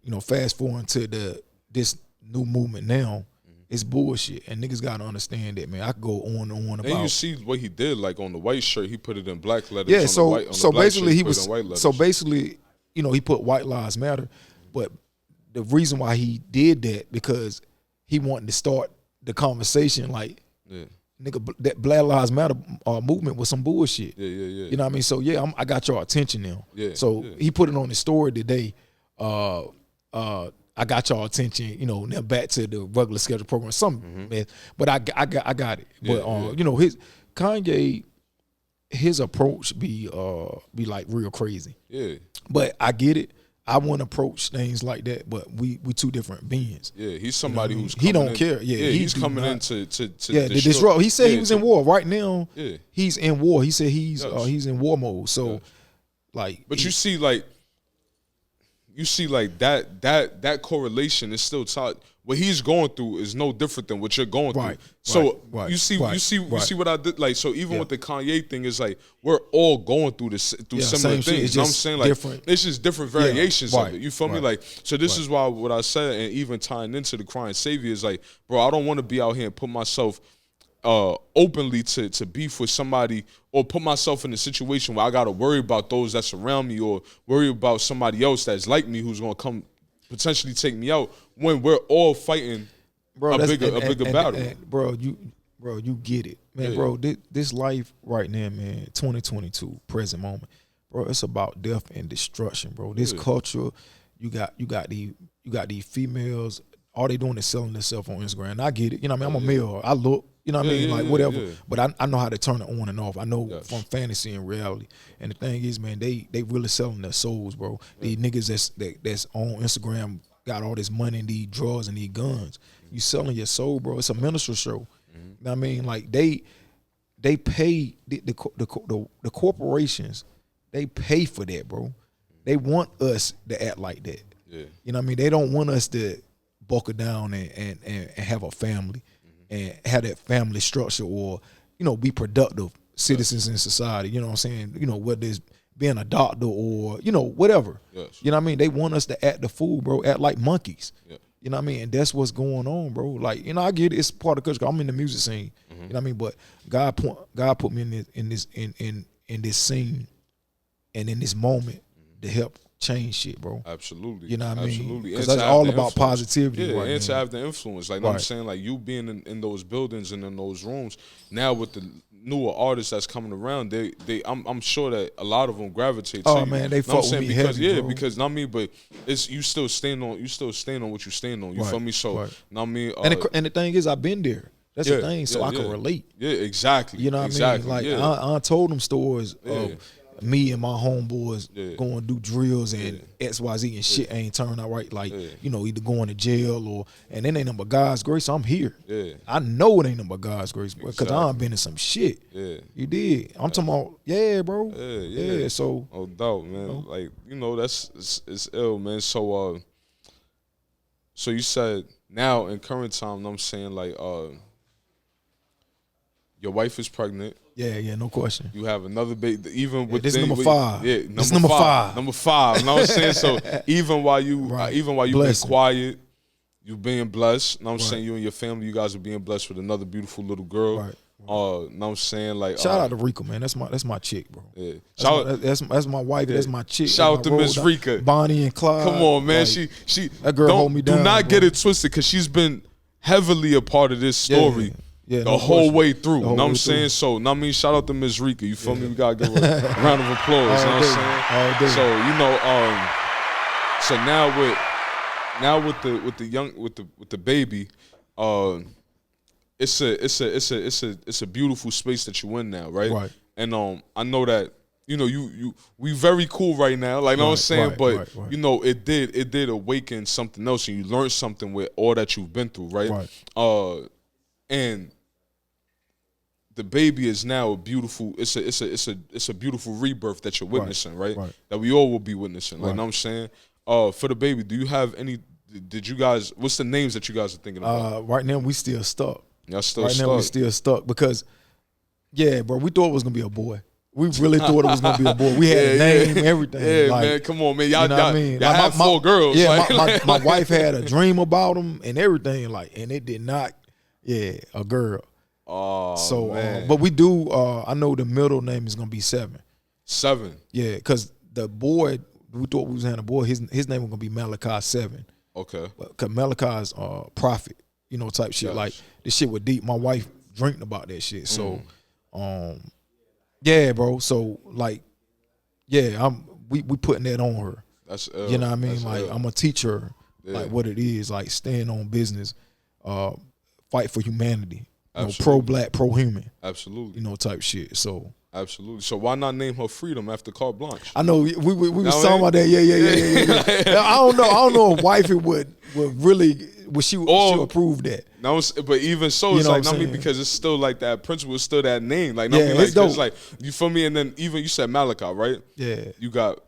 you know, fast forward to this new movement now, it's bullshit, and niggas gotta understand that, man. I could go on and on about. And you see what he did, like on the white shirt, he put it in black letters. Yeah, so basically he was so basically, you know, he put White Lives Matter, but the reason why he did that because he wanted to start the conversation like. Yeah. Nigga, that Black Lives Matter movement was some bullshit. Yeah. You know what I mean? So yeah, I got your attention now. Yeah. So he put it on his story today. I got y'all attention, you know, now back to the regular schedule program. Man, but I got it. But you know, Kanye, his approach be like real crazy. Yeah. But I get it. I want to approach things like that, but we two different beings. Yeah, he's somebody who's he don't in, care. Yeah, he's coming in to disrupt. He said he was in war. Right now, yeah, he's in war. He said he's in war mode. So, like, but you see that correlation is still taught. What he's going through is no different than what you're going through. So you see what I did. Like, so even with the Kanye thing, is like we're all going through similar things. You know what I'm saying? Like, it's just different variations of it. You feel me? Like, so this is why what I said, and even tying into the crying savior, is like, bro, I don't want to be out here and put myself openly to beef with somebody, or put myself in a situation where I got to worry about those that surround me, or worry about somebody else that's like me who's gonna come potentially take me out, when we're all fighting a bigger battle. Bro, you get it, man. Yeah. Bro, this life right now, man, 2022, present moment, bro, it's about death and destruction, bro. This culture, you got these females, all they doing is selling themselves on Instagram. And I get it, you know what I mean? I'm a male, I look, you know what I mean, like whatever. Yeah. But I know how to turn it on and off. I know from fantasy and reality. And the thing is, man, they really selling their souls, bro. These niggas that's on Instagram got all this money and these drugs and these guns. You selling your soul, bro. It's a minister show. You know what I mean? Like they pay the corporations. They pay for that, bro. They want us to act like that. Yeah. You know what I mean? They don't want us to buckle down and have a family and have that family structure, or, you know, be productive citizens in society. You know what I'm saying? You know, whether it's being a doctor or, you know, whatever. Yes. You know what I mean? They want us to act the fool, bro, act like monkeys. Yeah. You know what I mean? And that's what's going on, bro. Like, you know, I get it. It's part of the culture. I'm in the music scene. You know what I mean? But God put me in this scene and in this moment to help change shit, bro. Absolutely. You know what I mean? Absolutely. Because that's all about positivity. Yeah, right and now. to have the influence. Like, I'm saying, like, you being in those buildings and in those rooms, now with the newer artists that's coming around, I'm sure that a lot of them gravitate to you. Oh man, they fuck with me because heavy, bro. because not me, but it's you still stand on what you stand on. You feel me? So not me. And the thing is, I've been there. That's the thing, so I can relate. Yeah, exactly. You know what I mean? Like I told them stories of me and my homeboys going to do drills and XYZ and shit ain't turning out right. Like, you know, either going to jail or, and it ain't nothing but God's grace. I'm here. Yeah. I know it ain't nothing but God's grace, bro, because I've been in some shit. Yeah. You did. I'm talking about, bro. Yeah. So. No doubt, man. You know? Like, you know, it's ill, man. So, so you said now in current time, I'm saying, like, your wife is pregnant. Yeah, no question. You have another baby, even with this number 5. Yeah, this number 5. Number 5. You know what I'm saying? So even while you've been quiet, you being blessed. You know what I'm saying? You and your family, you guys are being blessed with another beautiful little girl. Right. You know what I'm saying? Like, shout out to Rika, man. That's my chick, bro. Yeah. That's my wife. Yeah. That's my chick. Shout out to Miss Rika, Bonnie and Clyde. Come on, man. Like, she that girl hold me down. Do not get it twisted, because she's been heavily a part of this story. Yeah. Yeah, the whole way through. You know what I'm saying? So, I mean, shout out to Ms. Rika. You feel me? We gotta give her a round of applause. You know what I'm saying? So, you know, so now with the baby, it's a beautiful space that you in now, right? Right. And I know that, you know, we very cool right now, like, you know what I'm saying? But you know, it did awaken something else, and you learned something with all that you've been through, right? And the baby is now a beautiful. It's a beautiful rebirth that you're witnessing, right? That we all will be witnessing. Like, you know what I'm saying? For the baby, do you have any? Did you guys? What's the names that you guys are thinking about? Right now, we still stuck. Y'all still stuck. Now, we still stuck because, bro, we thought it was gonna be a boy. We really thought it was gonna be a boy. We had a name, everything. Yeah, like, man, come on, man. Y'all, you know what I mean? Y'all have 4 girls. Yeah, my wife had a dream about them and everything, like, and it did not. Yeah, a girl. Oh, so, man. But we do. I know the middle name is gonna be 7. 7. Yeah, because the boy, we thought we was having a boy. His name was gonna be Malachi 7. Okay. Because Malachi is prophet, you know, type shit. Yes. Like, this shit was deep. My wife dreamed about that shit. So, yeah, bro. So, like, yeah, we putting that on her. That's you know what I mean? Like, I'm gonna teach her like what it is, like stand on business, fight for humanity, you know, Absolutely. pro-black, pro-human, Absolutely. you know, type shit. So Absolutely. So why not name her Freedom after Carte Blanche? I know we was talking about that. Yeah. I don't know if wifey would really would she approve that. No, but even so, it's know like, what I'm I mean, saying? because it's still like that principle, is still that name. Like, Yeah, I mean, like, it's dope. it's like, you feel me? And then even you said Malachi, right? Yeah. You got,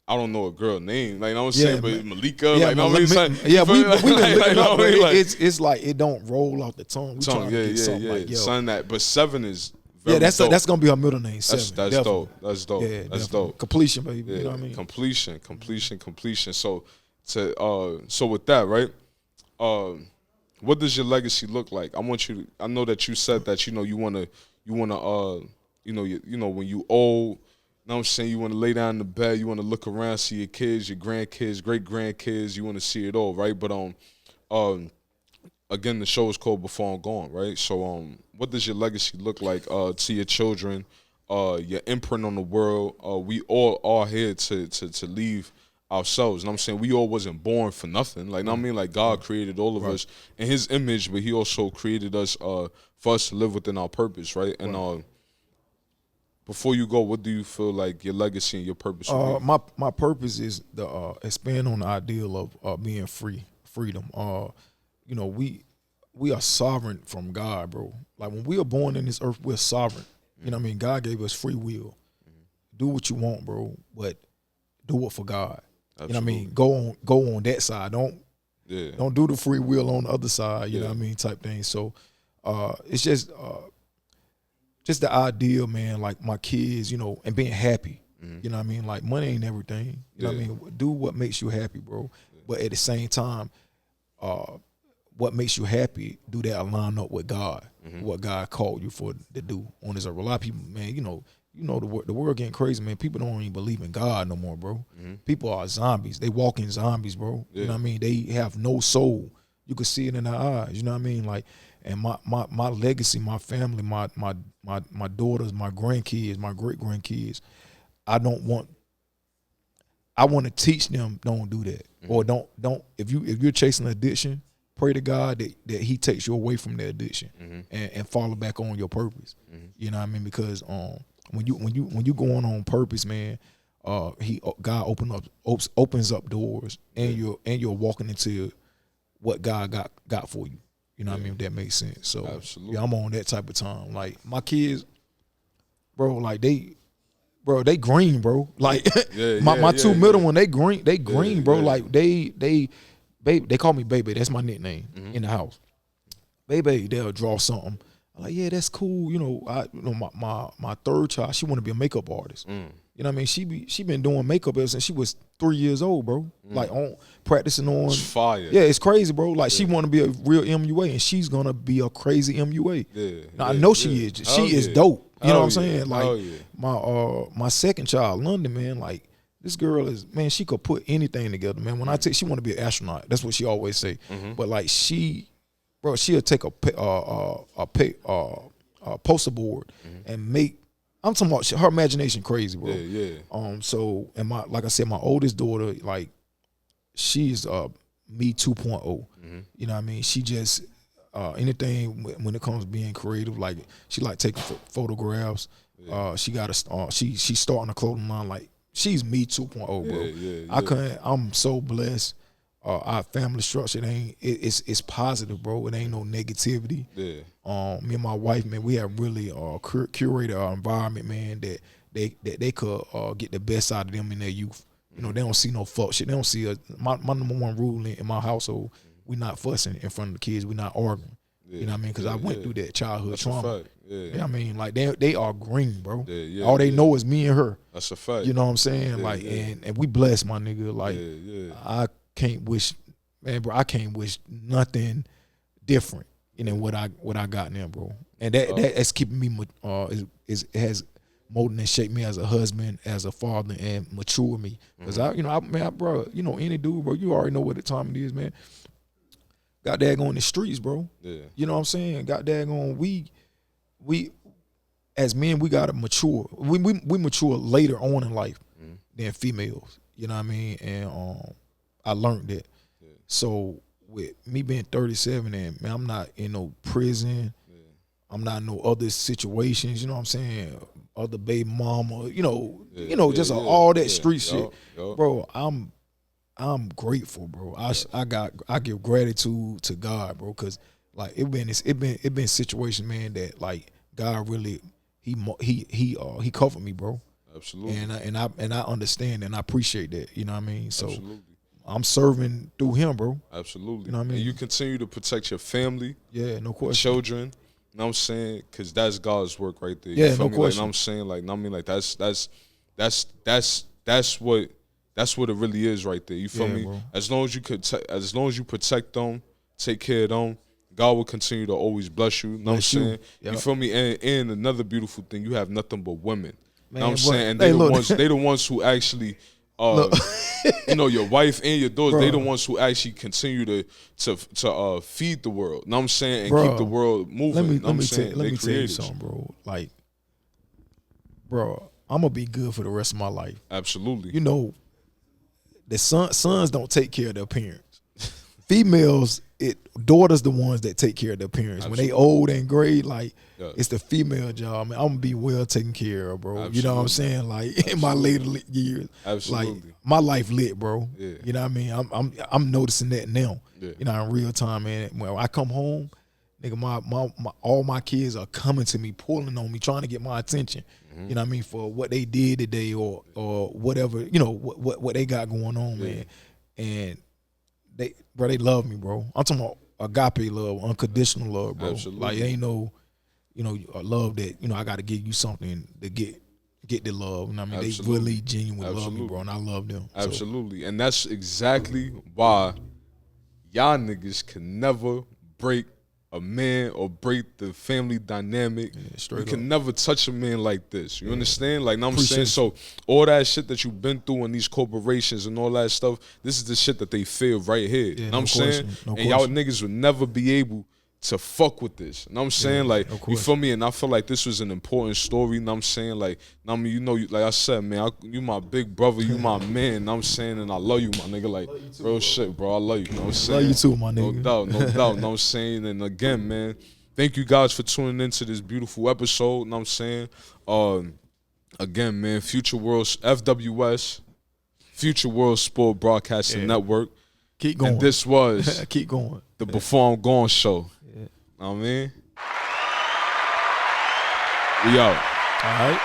I don't know a girl name, like, you know what I'm saying, but Malika, Yeah, like, no, I mean, it's like, yeah, you feel we've me? been Like, looking no, up, I but mean, like, it's like it don't roll off the tongue. We trying to get something like, yo. son, that, but 7 is very Yeah, dope. that's gonna be her middle name. 7. That's definitely. dope. That's dope. Yeah, That's definitely. dope. Completion, baby. Yeah, You know what I mean? completion. So so with that, right? What does your legacy look like? I know that you said that, you know, you wanna you know when you old, you know what I'm saying, you wanna lay down in the bed, you wanna look around, see your kids, your grandkids, great grandkids, you wanna see it all, right? But again, the show is called Before I'm Gone, right? So what does your legacy look like to your children, your imprint on the world? We all are here to leave ourselves. And I'm saying we all wasn't born for nothing. Like, I mean, like, God created all of us in his image, but he also created us for us to live within our purpose, right? And before you go, what do you feel like your legacy and your purpose would be? My purpose is to expand on the ideal of being freedom. You know, we are sovereign from God, bro. Like, when we are born in this earth, we're sovereign. You know what I mean? God gave us free will. Do what you want, bro, but do it for God. Absolutely. You know what I mean? Go on that side. Don't do the free will on the other side, you know what I mean, type thing. So it's just the ideal, man, like my kids, you know, and being happy. You know what I mean? Like, money ain't everything. You know what I mean? Do what makes you happy, bro. But at the same time, what makes you happy, do that line up with God, what God called you for to do on his earth. A lot of people, man, you know the world getting crazy, man. People don't even believe in God no more, bro. People are zombies. They walk in zombies, bro. You know what I mean? They have no soul. You can see it in their eyes. You know what I mean? Like, and my legacy, my family, my daughters, my grandkids, my great grandkids. I want to teach them, don't do that, or don't. If you're chasing addiction, pray to God that he takes you away from the addiction and follow back on your purpose. You know what I mean? Because when you going on purpose, man, God opens up doors, and you're walking into what God got for you. You know what I mean? If that makes sense. So absolutely. Yeah, I'm on that type of time. Like, my kids, bro, like they green, bro. Like, my two middle one, they green, bro. Like, they call me Baby. That's my nickname in the house. Baby, they'll draw something. I'm like, yeah, that's cool. You know, my third child, she want to be a makeup artist. You know what I mean? She been doing makeup ever since she was 3 years old, bro. Like, practicing on. It's fire. Yeah, it's crazy, bro. Like, she want to be a real MUA, and she's gonna be a crazy MUA. Now, I know she is. She is dope. You know what I'm saying? Like, my second child, London, man. Like, this girl is, man, she could put anything together, man. When I take, she want to be an astronaut. That's what she always say. But, like, she'll take a poster board and make. I'm talking about her imagination crazy, bro. So, and like I said, my oldest daughter, like, she's me 2.0. You know what I mean? She just anything when it comes to being creative, like, she like taking photographs. She got she's starting a clothing line. Like, she's me 2.0, bro. I'm so blessed. Our family structure, it's positive, bro. It ain't no negativity. Me and my wife, man, we have really curated our environment, man, that they could get the best out of them in their youth. You know, they don't see no fuck shit. They don't see my number one rule in my household, we not fussing in front of the kids. We not arguing. You know what I mean? Because I went through that childhood trauma. You know what I mean? Like, they are green, bro. All they know is me and her. That's a fact. You know what I'm saying? Like, and we blessed, my nigga. Like, I can't wish, man, bro. I can't wish nothing different than what I got now, bro. And that's keeping me it has molded and shaped me as a husband, as a father, and mature me. Because bro, you know, any dude, bro, you already know what the time it is, man. Got daggone in the streets, bro. You know what I'm saying? Got daggone, we as men, we gotta mature. We mature later on in life than females. You know what I mean? And I learned that. So with me being 37 and man, I'm not in no prison. I'm not in no other situations, you know what I'm saying? Other baby mama, just all that street shit. Bro, I'm grateful, bro. I give gratitude to God, bro, cuz like it been situations, man, that like God really he covered me, bro. Absolutely. And I understand and I appreciate that, you know what I mean? So Absolutely. I'm serving through him, bro. Absolutely. You know what I mean? And you continue to protect your family, Yeah, no question. children. You know what I'm saying? Because that's God's work right there. Yeah, You feel no me? question. Like, I'm saying, like, I mean, like that's what it really is right there. You feel me? Bro. As long as you protect them, take care of them, God will continue to always bless you. You know what I'm saying? You feel me? And another beautiful thing, you have nothing but women. You know what I'm saying? And they the ones who actually your wife and your daughters, they the ones who actually continue to feed the world. You know what I'm saying? And keep the world moving. Let me tell you something, bro. Like, bro, I'm gonna be good for the rest of my life. Absolutely. You know, the sons don't take care of their parents. Females, daughters the ones that take care of their parents. Absolutely. When they old and gray, like it's the female job. Man, I'm gonna be well taken care of, bro. Absolutely. You know what I'm saying? Like in my later years, absolutely, like my life lit, bro. Yeah. You know what I mean? I'm noticing that now. Yeah. You know, in real time, man. When I come home, nigga, all my kids are coming to me, pulling on me, trying to get my attention. Mm-hmm. You know what I mean? For what they did today or whatever. You know what they got going on, man. And they love me, bro. I'm talking about agape love, unconditional love, bro. Absolutely. Like ain't no, a love that, I got to give you something to get the love. You know what I mean? Absolutely. They really genuine love me, bro, and I love them. Absolutely. So. And that's exactly why y'all niggas can never break a man or break the family dynamic. Yeah, you can never touch a man like this. You understand? Like, I'm saying? So all that shit that you've been through in these corporations and all that stuff, this is the shit that they feel right here. You know what I'm saying? And y'all niggas would never be able to fuck with this. You know what I'm saying? Like, you feel me? And I feel like this was an important story. You know what I'm saying? Like, I mean, like I said, man, you my big brother, you my man. You know what I'm saying? And I love you, my nigga. Like, real shit, bro. I love you. You know what I'm saying? Love you too, my nigga. No doubt. You know what I'm saying? And again, man, thank you guys for tuning into this beautiful episode. You know what I'm saying? Again, man, Future World, FWS, Future World Sport Broadcasting Network. Keep going. And this was Keep going. The Before I'm Gone show. Know what I mean? We out. All right.